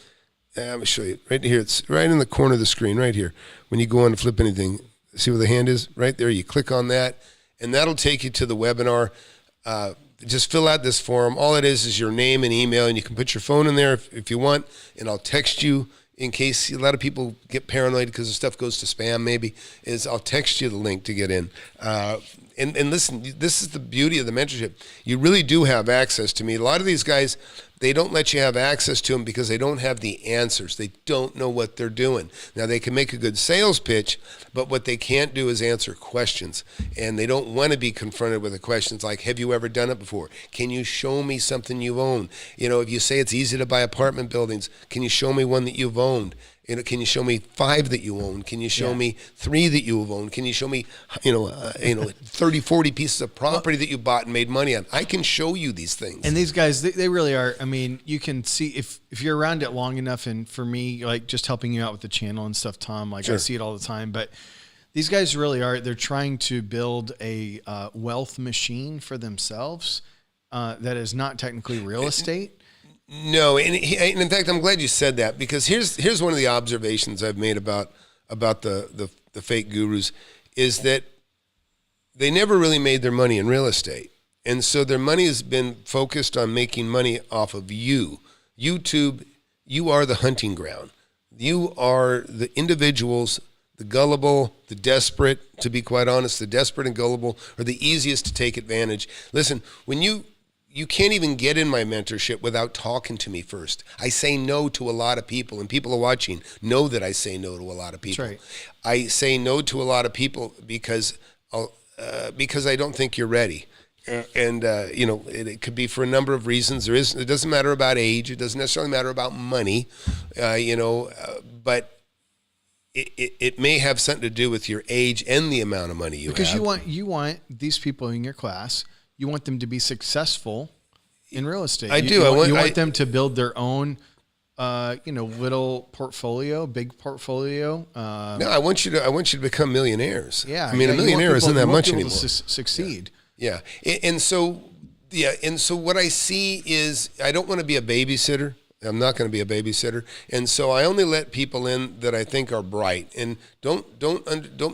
Let me show you. Right here. It's right in the corner of the screen, right here. When you go on to Flip Anything, see where the hand is? Right there. You click on that, and that'll take you to the webinar. Just fill out this form. All it is your name and email, and you can put your phone in there if you want, and I'll text you. In case a lot of people get paranoid because the stuff goes to spam, maybe, I'll text you the link to get in. And listen, this is the beauty of the mentorship. You really do have access to me. A lot of these guys, they don't let you have access to them because they don't have the answers. They don't know what they're doing. Now, they can make a good sales pitch, but what they can't do is answer questions. And they don't want to be confronted with the questions like, have you ever done it before? Can you show me something you've owned? If you say it's easy to buy apartment buildings, can you show me one that you've owned? Can you show me 5 that you own? Can you show me 3 that you have owned? Can you show me, 30, 40 pieces of property that you bought and made money on? I can show you these things. And these guys, they really are. I mean, you can see if you're around it long enough, and for me, like just helping you out with the channel and stuff, Tom, like sure. I see it all the time, but these guys really are, they're trying to build a wealth machine for themselves that is not technically real estate. No, and in fact, I'm glad you said that, because here's one of the observations I've made about the fake gurus is that they never really made their money in real estate, and so their money has been focused on making money off of you. YouTube, you are the hunting ground. You are the individuals, the gullible, the desperate. To be quite honest, the desperate and gullible are the easiest to take advantage. Listen, when you can't even get in my mentorship without talking to me first. I say no to a lot of people, and people are watching know that I say no to a lot of people. That's right. I say no to a lot of people because I don't think you're ready. And it could be for a number of reasons. It doesn't matter about age. It doesn't necessarily matter about money, but it may have something to do with your age and the amount of money you have. Because you want these people in your class, you want them to be successful in real estate. You want them to build their own, little portfolio, big portfolio. No, I want you to become millionaires. Yeah, I mean, a millionaire isn't that much anymore. To succeed. Yeah. And so what I see is I don't want to be a babysitter. I'm not going to be a babysitter, and so I only let people in that I think are bright. And don't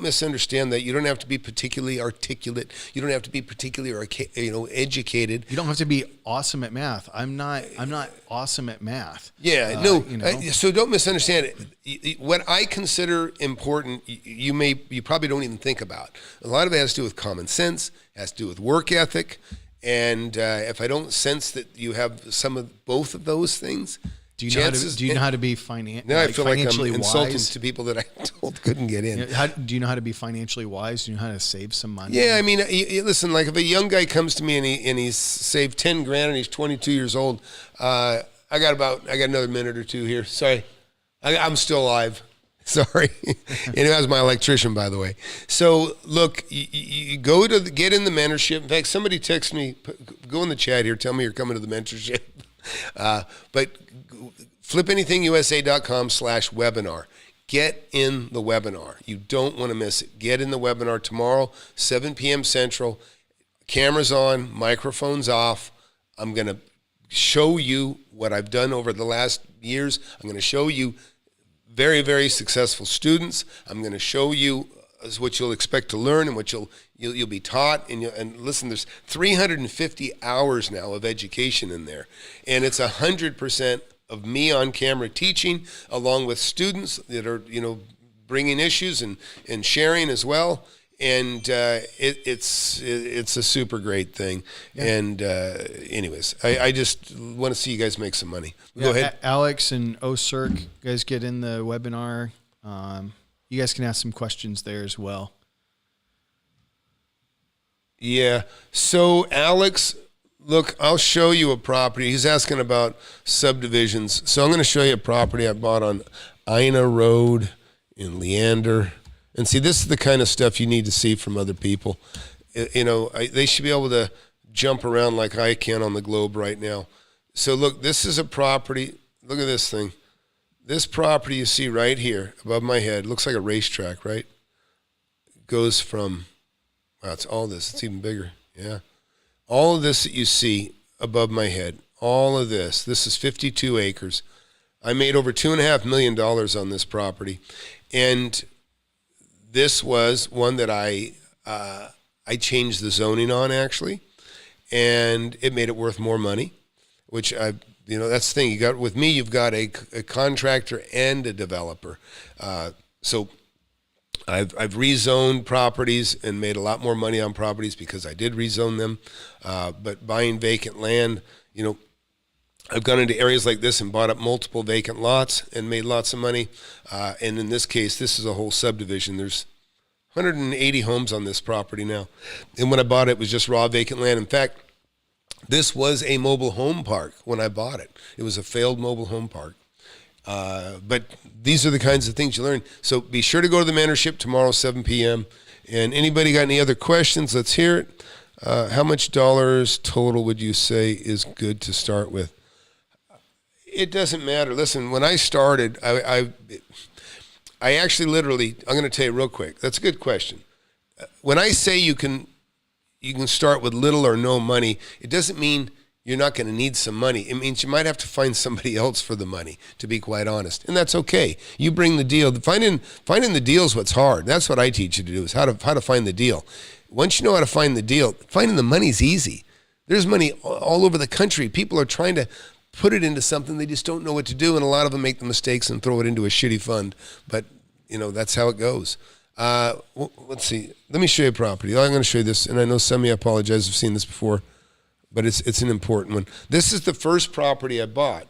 misunderstand that. You don't have to be particularly articulate. You don't have to be particularly educated. You don't have to be awesome at math. I'm not awesome at math. Yeah, so don't misunderstand it. What I consider important, you probably don't even think about. A lot of it has to do with common sense. Has to do with work ethic. And if I don't sense that you have some of both of those things, do you know how to be financially now I feel like I'm insulting wise? To people that I told couldn't get in. Do you know how to be financially wise? Do you know how to save some money? Yeah, I mean, listen. Like if a young guy comes to me and he's saved $10,000 and he's 22 years old, I got another minute or two here. Sorry, I'm still alive. Sorry. And it was my electrician, by the way. So, look, you go to get in the mentorship. In fact, somebody texted me, go in the chat here, tell me you're coming to the mentorship. But FlipAnythingUSA.com/webinar. Get in the webinar. You don't want to miss it. Get in the webinar tomorrow, 7 p.m. Central. Cameras on, microphones off. I'm going to show you what I've done over the last years. I'm going to show you very, very successful students. I'm going to show you what you'll expect to learn and what you'll be taught. And listen, there's 350 hours now of education in there, and it's 100% of me on camera teaching, along with students that are bringing issues and sharing as well. And it's a super great thing. Yeah. And anyways, I just want to see you guys make some money. Go ahead. Alex and OCIRC, you guys get in the webinar. You guys can ask some questions there as well. Yeah. So Alex, look, I'll show you a property. He's asking about subdivisions. So I'm going to show you a property I bought on Ina Road in Leander. And see, this is the kind of stuff you need to see from other people. They should be able to jump around like I can on the globe right now. So look, this is a property. Look at this thing. This property you see right here above my head looks like a racetrack, right? It goes from, wow, it's all this. It's even bigger. Yeah. All of this that you see above my head, all of this is 52 acres. I made over $2.5 million on this property. And this was one that I changed the zoning on, actually, and it made it worth more money, which that's the thing. You've got a contractor and a developer. So I've rezoned properties and made a lot more money on properties because I did rezone them. But buying vacant land, I've gone into areas like this and bought up multiple vacant lots and made lots of money. And in this case, this is a whole subdivision. There's 180 homes on this property now. And when I bought it, it was just raw vacant land. In fact, this was a mobile home park when I bought it. It was a failed mobile home park. But these are the kinds of things you learn. So be sure to go to the mentorship tomorrow, 7 p.m. And anybody got any other questions? Let's hear it. How much dollars total would you say is good to start with? It doesn't matter. Listen, when I started, I actually literally, I'm going to tell you real quick. That's a good question. When I say you can start with little or no money, it doesn't mean you're not going to need some money. It means you might have to find somebody else for the money, to be quite honest. And that's okay. You bring the deal. Finding the deal is what's hard. That's what I teach you to do, is how to find the deal. Once you know how to find the deal, finding the money's easy. There's money all over the country. People are trying to put it into something, they just don't know what to do, and a lot of them make the mistakes and throw it into a shitty fund. But, that's how it goes. Let's see. Let me show you a property. I'm going to show you this, and I know some of you, I apologize, have seen this before, but it's an important one. This is the first property I bought,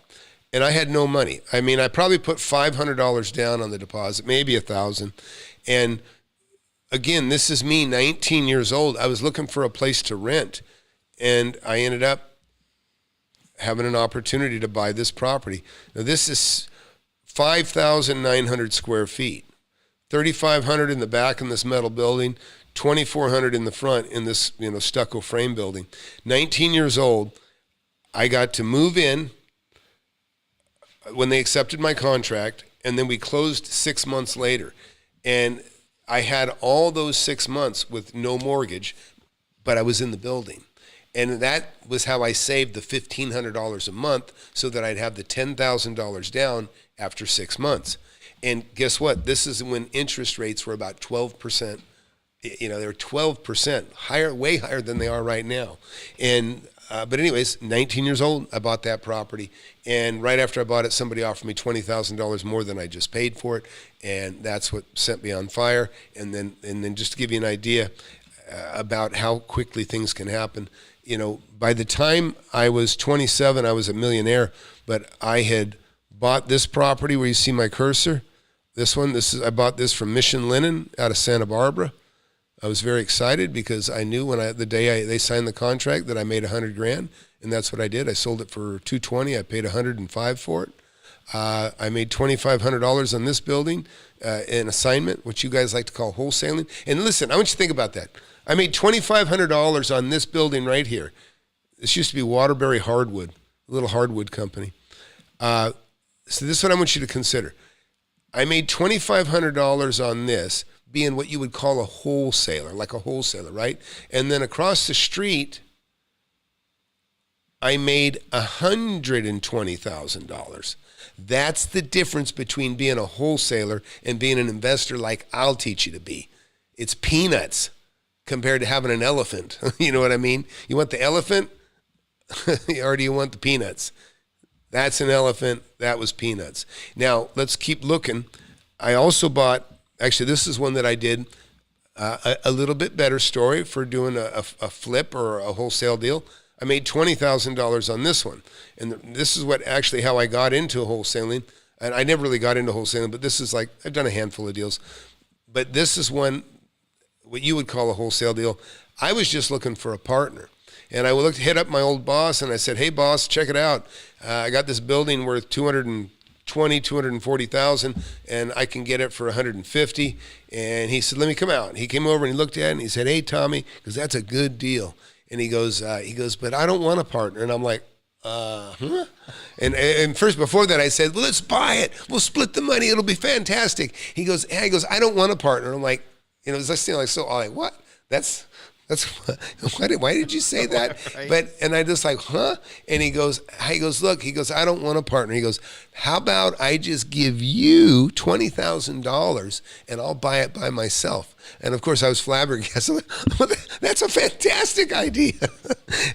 and I had no money. I mean, I probably put $500 down on the deposit, maybe $1,000. And again, this is me, 19 years old. I was looking for a place to rent, and I ended up having an opportunity to buy this property. Now, this is 5,900 square feet, 3,500 in the back in this metal building, 2,400 in the front in this stucco frame building. 19 years old, I got to move in when they accepted my contract, and then we closed 6 months later. And I had all those 6 months with no mortgage, but I was in the building. And that was how I saved the $1,500 a month, so that I'd have the $10,000 down after 6 months. And guess what? This is when interest rates were about 12%. They were 12% higher, way higher than they are right now. And but anyways, 19 years old, I bought that property. And right after I bought it, somebody offered me $20,000 more than I just paid for it. And that's what set me on fire. And then just to give you an idea about how quickly things can happen, by the time I was 27, I was a millionaire, but I had bought this property where you see my cursor. I bought this from Mission Linen out of Santa Barbara. I was very excited because I knew the day they signed the contract that I made $100,000, and that's what I did. I sold it for $220. I paid $105 for it. I made $2,500 on this building, an assignment, which you guys like to call wholesaling. And listen, I want you to think about that. I made $2,500 on this building right here. This used to be Waterbury Hardwood, a little hardwood company. So this is what I want you to consider. I made $2,500 on this, being what you would call a wholesaler, like a wholesaler, right? And then across the street, I made $120,000. That's the difference between being a wholesaler and being an investor like I'll teach you to be. It's peanuts compared to having an elephant. You know what I mean? You want the elephant or do you want the peanuts? That's an elephant. That was peanuts. Now, let's keep looking. I also bought, actually, this is one that I did, a little bit better story for doing a flip or a wholesale deal. I made $20,000 on this one. And this is what actually how I got into wholesaling. And I never really got into wholesaling, but this is like, I've done a handful of deals. But this is one, what you would call a wholesale deal. I was just looking for a partner. And I hit up my old boss and I said, hey boss, check it out. I got this building worth $240,000 and I can get it for $150. And he said, let me come out. He came over and he looked at it and he said, hey Tommy, because that's a good deal. And he goes, but I don't want a partner. And I'm like, huh? And first, before that, I said, well, let's buy it. We'll split the money. It'll be fantastic. He goes, I don't want a partner. I'm like, it's like, so I'm like, what? That's why did you say that? Right. And I just like, huh? And he goes, look, I don't want a partner. He goes, how about I just give you $20,000 and I'll buy it by myself? And of course I was flabbergasted. Well, that's a fantastic idea.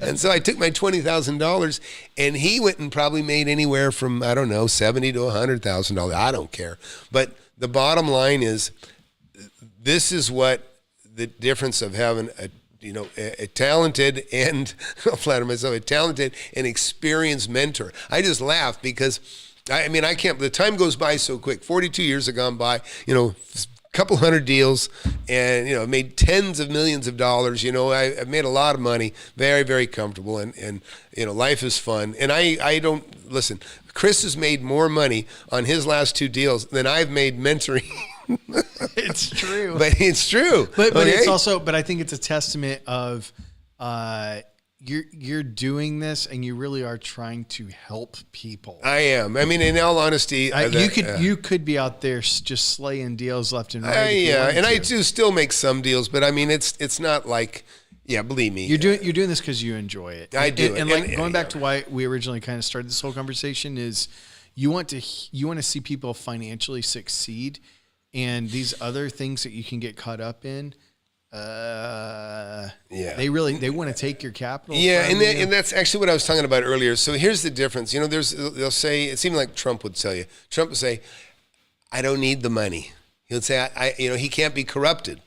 And so I took my $20,000 and he went and probably made anywhere from, I don't know, $70,000 to $100,000. I don't care. But the bottom line is, this is what the difference of having a talented and, I'll flatter myself, a talented and experienced mentor. I just laugh because, I can't, the time goes by so quick. 42 years have gone by, a couple hundred deals and, made tens of millions of dollars. I've made a lot of money, very, very comfortable and life is fun. And I don't, listen, Chris has made more money on his last two deals than I've made mentoring. It's true. But it's true. But okay? it's also, but I think it's a testament of you're doing this and you really are trying to help people. I am. In all honesty, you could be out there just slaying deals left and right. I do still make some deals, but it's not like, believe me. You're doing this because you enjoy it. I do. And going back to why we originally kind of started this whole conversation is you want to see people financially succeed. And these other things that you can get caught up in, they want to take your capital. Yeah, and that's actually what I was talking about earlier. So here's the difference. They'll say, it seemed like Trump would tell you. Trump would say, I don't need the money. He would say, he can't be corrupted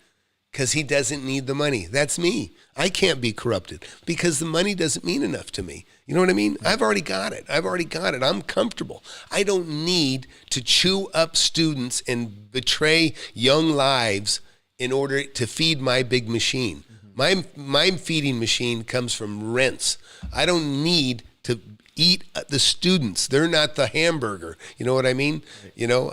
because he doesn't need the money. That's me. I can't be corrupted because the money doesn't mean enough to me. You know what I mean? I've already got it. I'm comfortable. I don't need to chew up students and betray young lives in order to feed my big machine. My feeding machine comes from rents. I don't need to eat the students. They're not the hamburger. You know what I mean?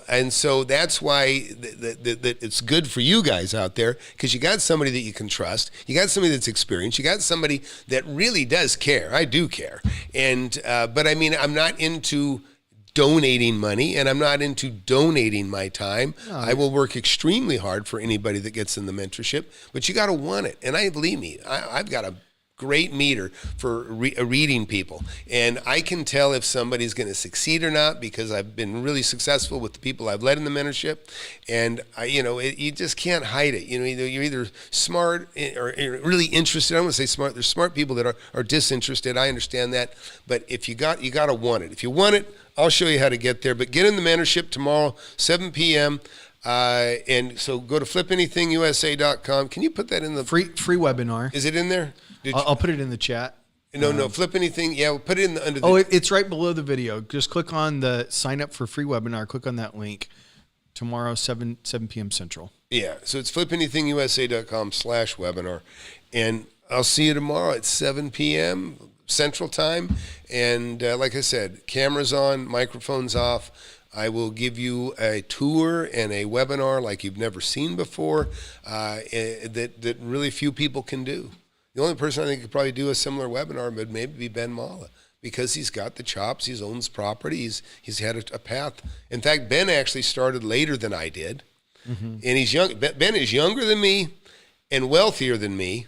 And so that's why that it's good for you guys out there because you got somebody that you can trust. You got somebody that's experienced. You got somebody that really does care. I do care. And, but I'm not into donating money and I'm not into donating my time. No. I will work extremely hard for anybody that gets in the mentorship, but you got to want it. And believe me, I've got a great meter for reading people. And I can tell if somebody's going to succeed or not because I've been really successful with the people I've led in the mentorship. And, you just can't hide it. You're either smart or really interested. I don't want to say smart. There's smart people that are disinterested. I understand that. But if you got to want it. If you want it, I'll show you how to get there. But get in the mentorship tomorrow, 7 p.m., and so go to FlipAnythingUSA.com. Can you put that in the free webinar? Is it in there? I'll put it in the chat. No, Flip Anything. Yeah, we'll put it in the under. It's right below the video. Just click on the sign up for free webinar. Click on that link. Tomorrow, 7 p.m. Central. Yeah, so it's FlipAnythingUSA.com/webinar, and I'll see you tomorrow at 7 p.m. Central Time. And like I said, cameras on, microphones off. I will give you a tour and a webinar like you've never seen before that really few people can do. The only person I think could probably do a similar webinar would maybe be Ben Mala because he's got the chops, he owns property, he's had a path. In fact, Ben actually started later than I did. And he's young. Ben is younger than me and wealthier than me,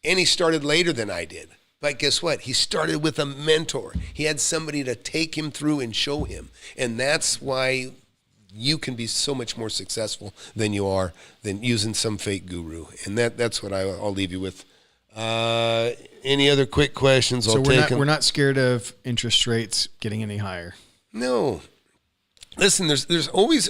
and he started later than I did. But guess what? He started with a mentor. He had somebody to take him through and show him. And that's why you can be so much more successful than you are than using some fake guru. And that's what I'll leave you with. Any other quick questions? So we're not scared of interest rates getting any higher. No. Listen, there's always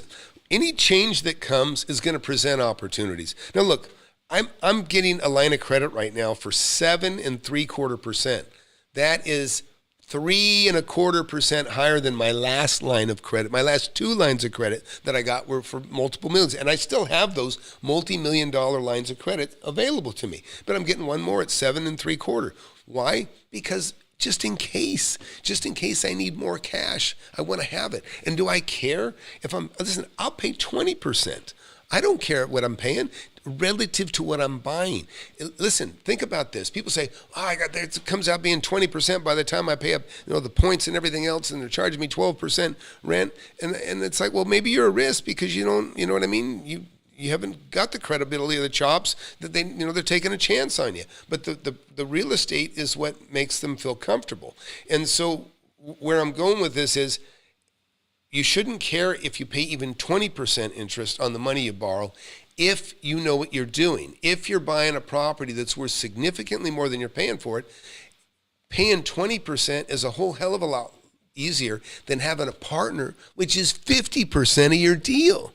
any change that comes is going to present opportunities. Now look, I'm getting a line of credit right now for 7.75%. That is 3.25% higher than my last line of credit. My last 2 lines of credit that I got were for multiple millions, and I still have those multi-million-dollar lines of credit available to me. But I'm getting one more at 7.75%. Why? Because just in case I need more cash, I want to have it. And do I care if listen, I'll pay 20%. I don't care what I'm paying relative to what I'm buying. Listen, think about this. People say, it comes out being 20% by the time I pay up, the points and everything else, and they're charging me 12% rent. And it's like, well, maybe you're a risk because you don't, you know what I mean? You haven't got the credibility of the chops that they're taking a chance on you. But the real estate is what makes them feel comfortable. And so where I'm going with this is, you shouldn't care if you pay even 20% interest on the money you borrow if you know what you're doing. If you're buying a property that's worth significantly more than you're paying for it, paying 20% is a whole hell of a lot easier than having a partner, which is 50% of your deal.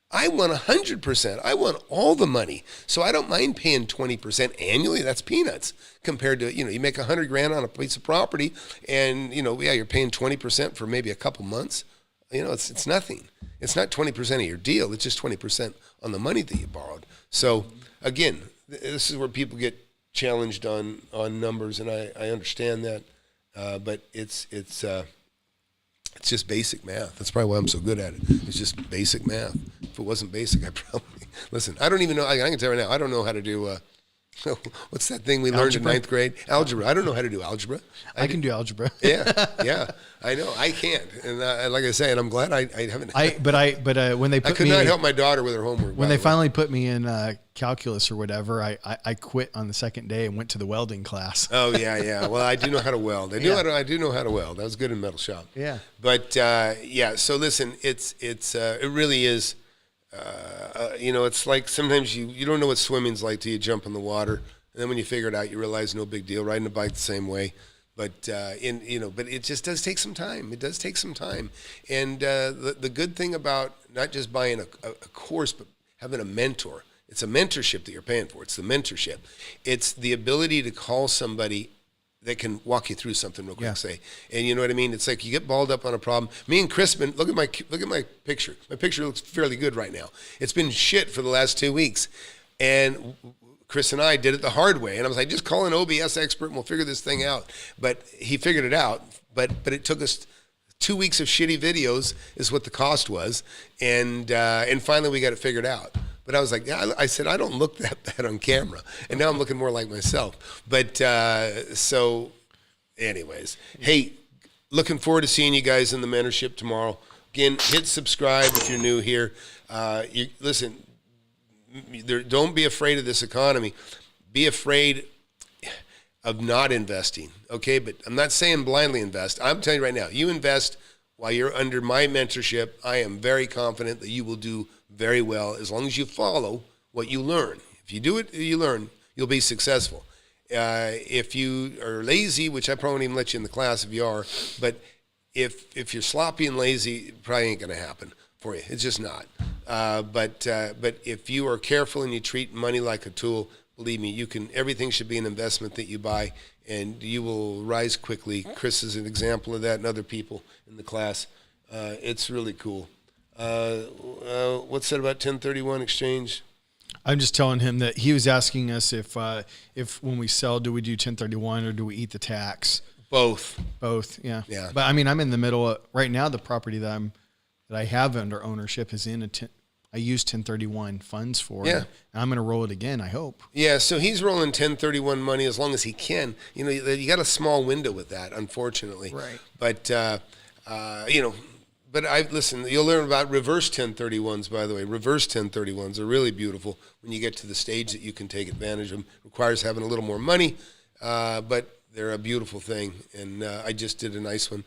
I want 100%. I want all the money. So I don't mind paying 20% annually. That's peanuts compared to, you make $100,000 on a piece of property and, you're paying 20% for maybe a couple months. It's nothing. It's not 20% of your deal. It's just 20% on the money that you borrowed. So again, this is where people get challenged on numbers, and I understand that. But it's just basic math. That's probably why I'm so good at it. It's just basic math. If it wasn't basic, listen, I don't even know, I can tell you right now, I don't know how to do, what's that thing we learned in 9th grade? Algebra. I don't know how to do algebra. I can do algebra. Yeah. I know. I can't. And like I say, and I'm glad I haven't. But when they put I could not help my daughter with her homework. When they finally put me in calculus or whatever, I quit on the second day and went to the welding class. Oh yeah. Well, I do know how to weld. I do know how to weld. I was good in metal shop. Yeah. But so listen, it really is. It's like sometimes you don't know what swimming's like till you jump in the water, and then when you figure it out, you realize no big deal. Riding a bike the same way, but but it just does take some time. It does take some time, and the good thing about not just buying a course, but having a mentor. It's a mentorship that you're paying for. It's the mentorship. It's the ability to call somebody that can walk you through something real quick, say. And you know what I mean? It's like you get balled up on a problem. Me and Crispin, look at my picture. My picture looks fairly good right now. It's been shit for the last 2 weeks. And Chris and I did it the hard way. And I was like, just call an OBS expert and we'll figure this thing out. But he figured it out. But it took us 2 weeks of shitty videos is what the cost was. And finally we got it figured out. But I was like, I said, I don't look that bad on camera. And now I'm looking more like myself. But so anyways, hey, looking forward to seeing you guys in the mentorship tomorrow. Again, hit subscribe if you're new here. Listen, don't be afraid of this economy. Be afraid of not investing, okay? But I'm not saying blindly invest. I'm telling you right now, you invest while you're under my mentorship. I am very confident that you will do very well as long as you follow what you learn. If you do it, you learn, you'll be successful. If you are lazy, which I probably won't even let you in the class if you are, but if you're sloppy and lazy, it probably ain't going to happen for you. It's just not. But if you are careful and you treat money like a tool, believe me, everything should be an investment that you buy, and you will rise quickly. Chris is an example of that, and other people in the class. It's really cool. What's that about 1031 exchange? I'm just telling him that he was asking us if when we sell, do we do 1031 or do we eat the tax? Both, yeah. Yeah. But I mean, I'm in the middle of, right now, the property that I have under ownership is I use 1031 funds for it. And I'm going to roll it again, I hope. Yeah, so he's rolling 1031 money as long as he can. You got a small window with that, unfortunately. Right. But But listen, you'll learn about reverse 1031s, by the way. Reverse 1031s are really beautiful when you get to the stage that you can take advantage of them. Requires having a little more money, but they're a beautiful thing. And I just did a nice one.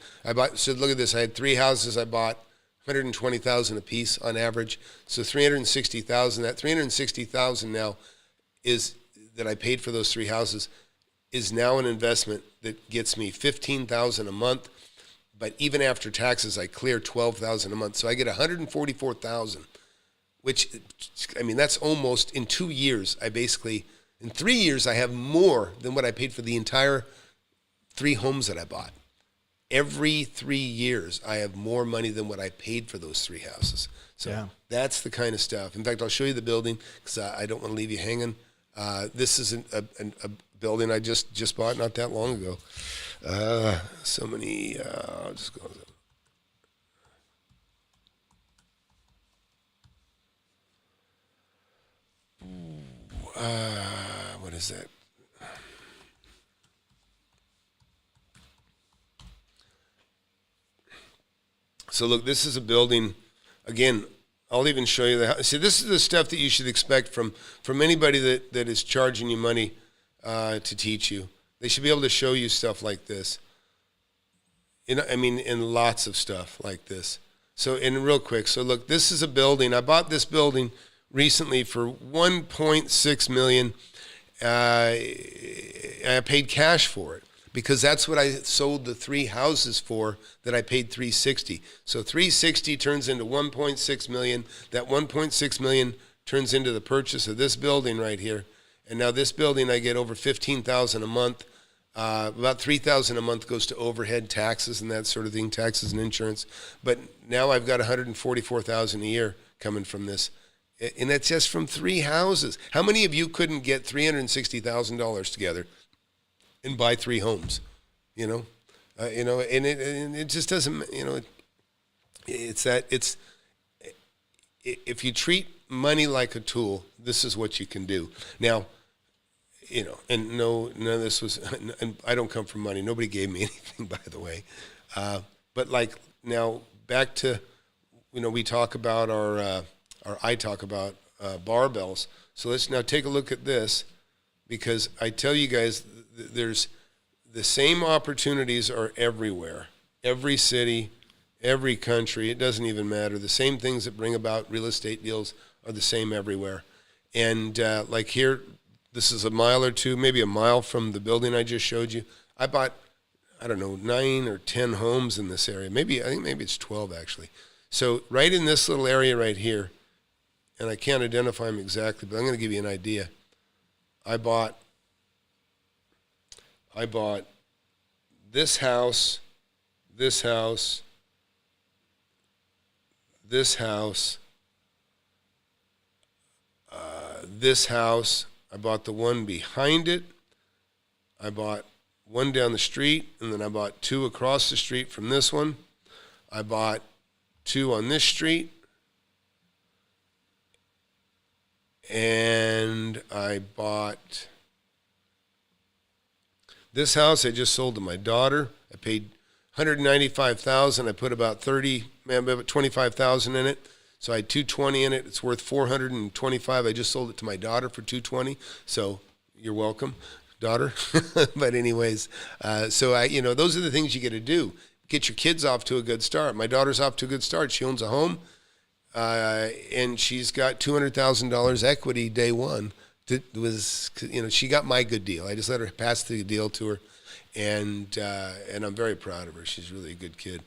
So look at this. I had 3 houses I bought, $120,000 a piece on average. So $360,000. That $360,000 now is that I paid for those 3 houses is now an investment that gets me $15,000 a month. But even after taxes, I clear $12,000 a month. So I get $144,000, which, I mean, that's almost in 2 years. In 3 years, I have more than what I paid for the entire 3 homes that I bought. Every 3 years, I have more money than what I paid for those 3 houses. So That's the kind of stuff. In fact, I'll show you the building because I don't want to leave you hanging. This is a building I just bought not that long ago. I'll just go. What is that? So look, this is a building, again, I'll even show you the house. See, this is the stuff that you should expect from anybody that is charging you money to teach you. They should be able to show you stuff like this. In lots of stuff like this. So, real quick, so look, this is a building. I bought this building recently for $1.6 million. I paid cash for it because that's what I sold the 3 houses for that I paid $360. So $360 turns into $1.6 million. That $1.6 million turns into the purchase of this building right here. And now this building, I get over $15,000 a month. About $3,000 a month goes to overhead, taxes, and that sort of thing, taxes and insurance. But now I've got $144,000 a year coming from this, and that's just from 3 houses. How many of you couldn't get $360,000 together and buy 3 homes? And it just doesn't. It's if you treat money like a tool, this is what you can do. Now. And none of this was, and I don't come from money. Nobody gave me anything, by the way. But like now back to, we talk about I talk about barbells. So let's now take a look at this, because I tell you guys, there's the same opportunities are everywhere, every city, every country. It doesn't even matter. The same things that bring about real estate deals are the same everywhere. And like here, this is a mile or 2, maybe a mile from the building I just showed you. I bought, 9 or 10 homes in this area. I think maybe it's 12 actually. So right in this little area right here, and I can't identify them exactly, but I'm going to give you an idea. I bought this house, this house, this house, this house. I bought the one behind it. I bought one down the street, and then I bought 2 across the street from this one. I bought 2 on this street. And I bought this house I just sold to my daughter. I paid $195,000. I put about $25,000 in it. So I had $220 in it. It's worth $425. I just sold it to my daughter for $220. So you're welcome, daughter. But anyways, those are the things you get to do. Get your kids off to a good start. My daughter's off to a good start. She owns a home, and she's got $200,000 equity day one. She got my good deal. I just let her pass the deal to her, and I'm very proud of her. She's really a good kid.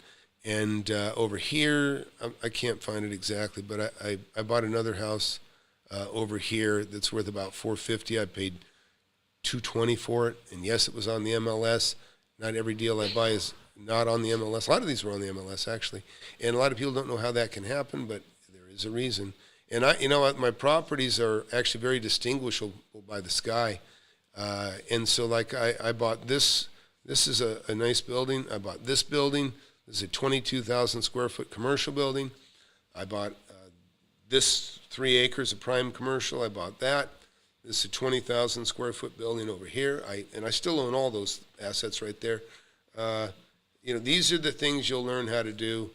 And over here, I can't find it exactly, but I bought another house over here that's worth about $450. I paid $220 for it, and yes, it was on the MLS. Not every deal I buy is not on the MLS. A lot of these were on the MLS actually, and a lot of people don't know how that can happen, but there is a reason. And my properties are actually very distinguishable by the sky, and so like I bought this. This is a nice building. I bought this building. This is a 22,000 square foot commercial building. I bought this 3 acres of prime commercial. I bought that. This is a 20,000 square foot building over here. I still own all those assets right there. These are the things you'll learn how to do.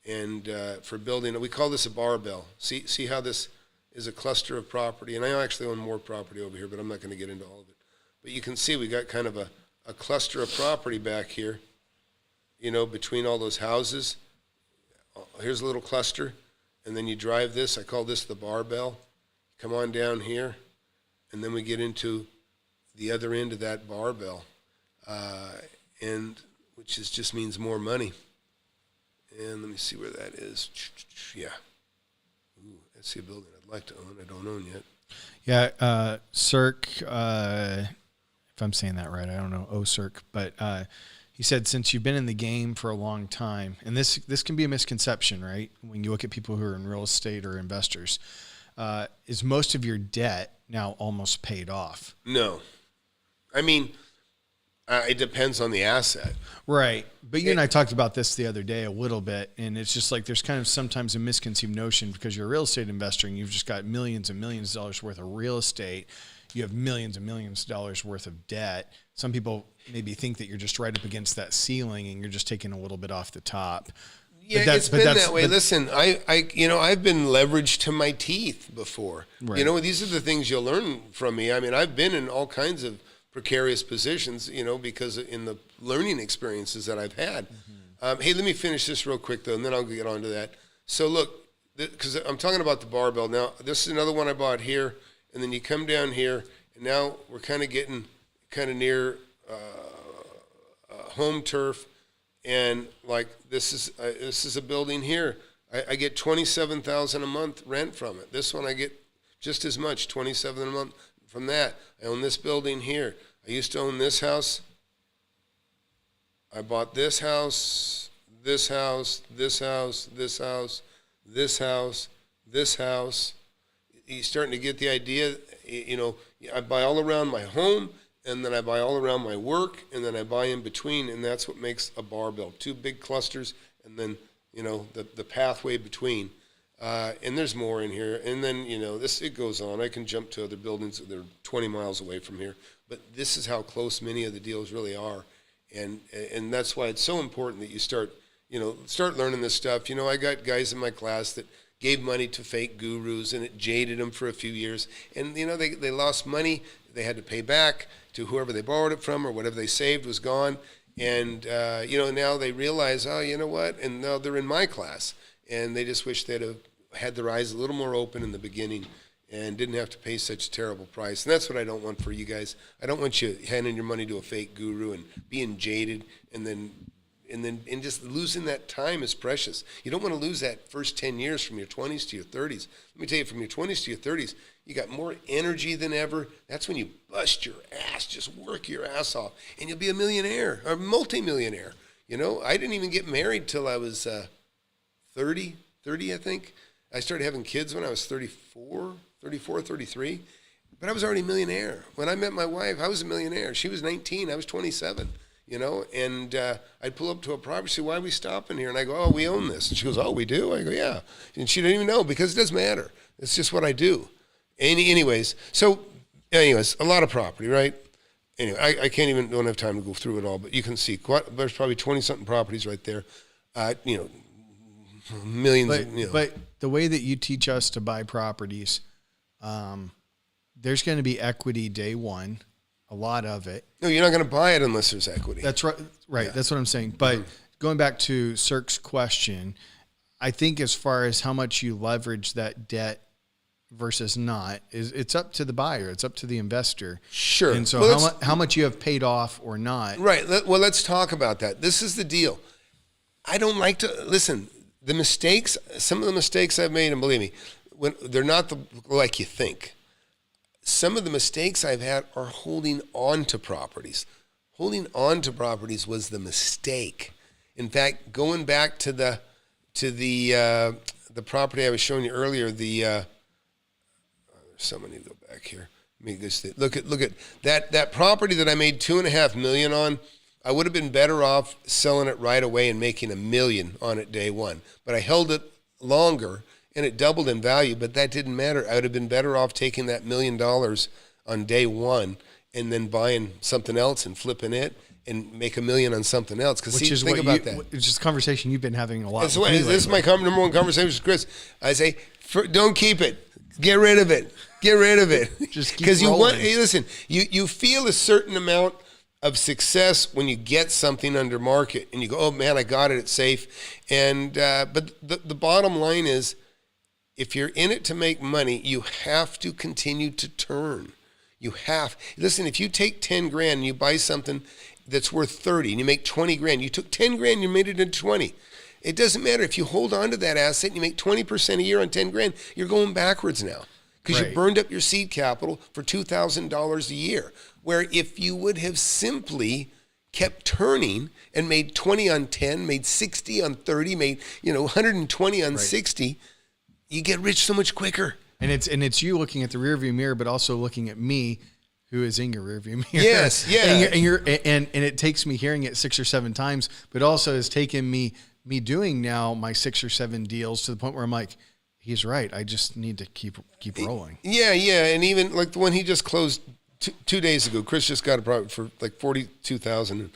and for building. We call this a barbell. See how this is a cluster of property, and I actually own more property over here, but I'm not going to get into all of it. But you can see we got kind of a cluster of property back here, between all those houses. Here's a little cluster, and then you drive this. I call this the barbell. Come on down here, and then we get into the other end of that barbell, and which just means more money. And let me see where that is. Yeah. Ooh, that's the building I'd like to own. I don't own yet. Yeah, Cirque, if I'm saying that right, I don't know, Cirque, but he said since you've been in the game for a long time, and this can be a misconception, right? When you look at people who are in real estate or investors, is most of your debt now almost paid off? No. I mean, it depends on the asset. Right. But you and I talked about this the other day a little bit, and it's just like there's kind of sometimes a misconceived notion because you're a real estate investor and you've just got millions and millions of dollars worth of real estate. You have millions and millions of dollars worth of debt. Some people maybe think that you're just right up against that ceiling and you're just taking a little bit off the top. Yeah, it's been that way. Listen, I've been leveraged to my teeth before. Right. These are the things you'll learn from me. I mean, I've been in all kinds of precarious positions, because in the learning experiences that I've had. Mm-hmm. Hey, let me finish this real quick, though, and then I'll get on to that. So look, because I'm talking about the barbell. Now, this is another one I bought here, and then you come down here, and now we're kind of getting near home turf, and like this is a building here. I get $27,000 a month rent from it. This one I get just as much, $27,000 a month from that. I own this building here. I used to own this house. I bought this house, this house, this house, this house, this house, this house. You're starting to get the idea. I buy all around my home, and then I buy all around my work, and then I buy in between, and that's what makes a barbell. Two big clusters, and then the pathway between. And there's more in here. And then, it goes on. I can jump to other buildings that are 20 miles away from here. But this is how close many of the deals really are. And that's why it's so important that you start learning this stuff. I got guys in my class that gave money to fake gurus, and it jaded them for a few years. And, they lost money. They had to pay back to whoever they borrowed it from, or whatever they saved was gone. And, now they realize, oh, you know what? And now they're in my class. And they just wish they'd have had their eyes a little more open in the beginning and didn't have to pay such a terrible price. And that's what I don't want for you guys. I don't want you handing your money to a fake guru and being jaded and just losing that time is precious. You don't want to lose that first 10 years from your 20s to your 30s. Let me tell you, from your 20s to your 30s, you got more energy than ever. That's when you bust your ass, just work your ass off, and you'll be a millionaire or multimillionaire. I didn't even get married till I was 30, I think. I started having kids when I was 34, 33. But I was already a millionaire. When I met my wife, I was a millionaire. She was 19, I was 27, And I'd pull up to a property, she'd say, why are we stopping here? And I go, oh, we own this. And she goes, oh, we do? I go, yeah. And she didn't even know because it doesn't matter. It's just what I do. Anyways, a lot of property, right? Anyway, don't have time to go through it all, but you can see there's probably 20-something properties right there. Millions. But the way that you teach us to buy properties, there's going to be equity day one, a lot of it. No, you're not going to buy it unless there's equity. That's right. Right. Yeah. That's what I'm saying. But going back to Cirque's question, I think as far as how much you leverage that debt versus not, it's up to the buyer. It's up to the investor. Some And so how much you have paid off or not. Right. Well, let's talk about that. This is the deal. I don't like to listen. Some of the mistakes I've made, and believe me, when they're not like you think. Some of the mistakes I've had are holding on to properties. Holding on to properties was the mistake. In fact, going back to the property I was showing you earlier, someone need to go back here. Let me just look at that property that I made $2.5 million on. I would have been better off selling it right away and making $1 million on it day one. But I held it longer, and it doubled in value, but that didn't matter. I would have been better off taking that $1 million on day one and then buying something else and flipping it and make $1 million on something else. Because Which is think what about that. It's just a conversation you've been having a lot. That's with why me this is lately. my number one conversation with Chris. I say, don't keep it. Get rid of it. Get rid of it. Just keep because you want. rolling. Hey, listen. You feel a certain amount of success when you get something under market, and you go, "Oh man, I got it. It's safe." And but the bottom line is, if you're in it to make money, you have to continue to turn. You have. Listen, if you take 10 grand and you buy something that's worth 30 and you make 20 grand, you took 10 grand and you made it into 20. It doesn't matter if you hold on to that asset and you make 20% a year on 10 grand, you're going backwards now because you Right. burned up your seed capital for $2,000 a year. Where if you would have simply kept turning and made 20 on 10, made 60 on 30, made 120 on 60, you get rich so much quicker. And it's you looking at the rearview mirror, but also looking at me, who is in your rearview mirror. Yes, yeah. And it takes me hearing it 6 or 7 times, but also has taken me doing now my 6 or 7 deals to the point where I'm like, he's right. I just need to keep rolling. Yeah, and even like the one he just closed 2 days ago. Chris just got a property for like $42,000,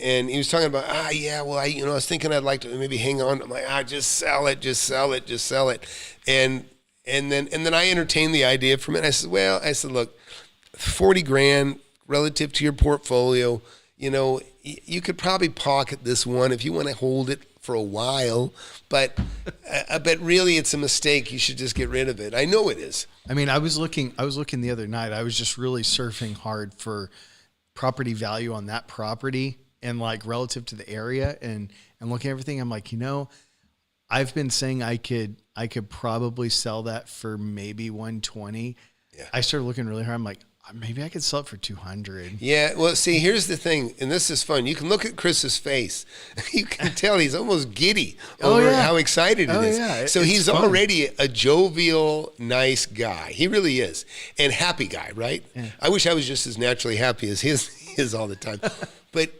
and he was talking about I was thinking I'd like to maybe hang on. I'm like just sell it, and then I entertained the idea for a minute. I said, look, 40 grand relative to your portfolio, you could probably pocket this one if you want to hold it for a while, but really it's a mistake. You should just get rid of it. I know it is. I mean, I was looking the other night. I was just really surfing hard for property value on that property and like relative to the area and looking at everything. I'm like, I've been saying I could probably sell that for maybe 120. Yeah. I started looking really hard. I'm like, maybe I could sell it for 200. Yeah, well, see, here's the thing, and this is fun. You can look at Chris's face. You can tell he's almost giddy over how excited he is. Yeah. So he's fun. already a jovial, nice guy. He really is. And happy guy, right? Yeah. I wish I was just as naturally happy as he is all the time. But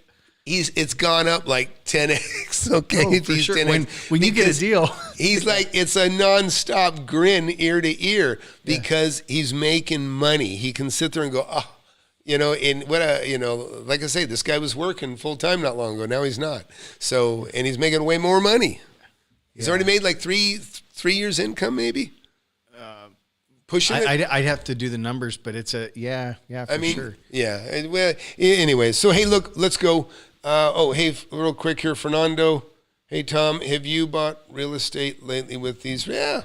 it's gone up like 10x, okay? Oh, for sure. 10X, when you get a because deal. he's like, it's a nonstop grin ear to ear because he's making money. He can sit there and go, like I say, this guy was working full time not long ago. Now he's not. So, and he's making way more money. He's already made like three years income, maybe. Pushing it. I'd have to do the numbers, but it's for sure. Yeah. And, well, anyway, so hey, look, let's go. Hey, real quick here, Fernando. Hey, Tom, have you bought real estate lately with these? Yeah.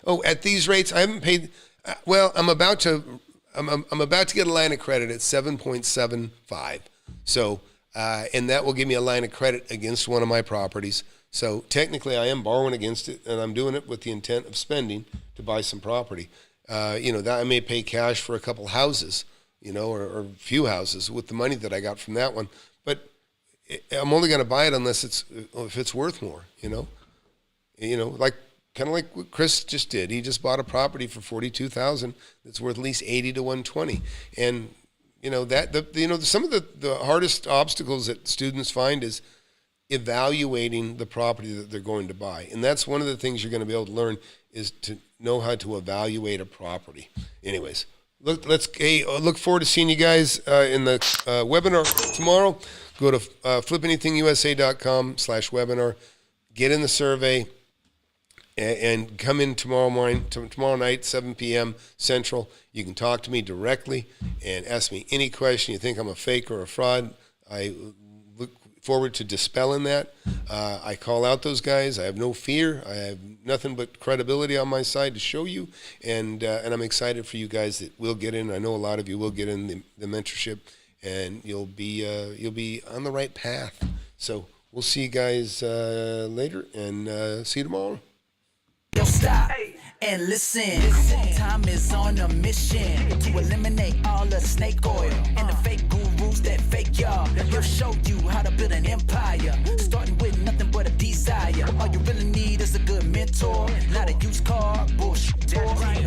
Oh, at these rates, I haven't paid. I'm about to get a line of credit at 7.75. So, and that will give me a line of credit against one of my properties. So technically, I am borrowing against it, and I'm doing it with the intent of spending to buy some property. That I may pay cash for a couple houses, or a few houses with the money that I got from that one. But I'm only going to buy it if it's worth more, like kind of like what Chris just did. He just bought a property for $42,000 that's worth at least 80 to 120. And, some of the hardest obstacles that students find is evaluating the property that they're going to buy. And that's one of the things you're going to be able to learn is to know how to evaluate a property. Anyways, look forward to seeing you guys in the webinar tomorrow. Go to FlipAnythingUSA.com/webinar, get in the survey, and come in tomorrow night, 7 p.m. Central. You can talk to me directly and ask me any question you think I'm a fake or a fraud. I look forward to dispelling that. I call out those guys. I have no fear. I have nothing but credibility on my side to show you, and I'm excited for you guys that will get in. I know a lot of you will get in the mentorship, and you'll be on the right path. So we'll see you guys later, and see you tomorrow. Yo, stop and listen. Time is on a mission to eliminate all the snake oil and the fake gurus that fake y'all. He'll show you how to build an empire, starting with nothing but a desire. All you really need is a good mentor, not a used car bullshit.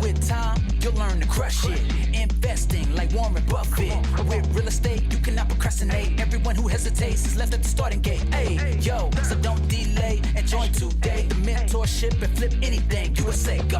With time, you'll learn to crush it. Investing like Warren Buffett. With real estate, you cannot procrastinate. Everyone who hesitates is left at the starting gate. Hey, yo, so don't delay and join today. The mentorship and flip anything. USA, go.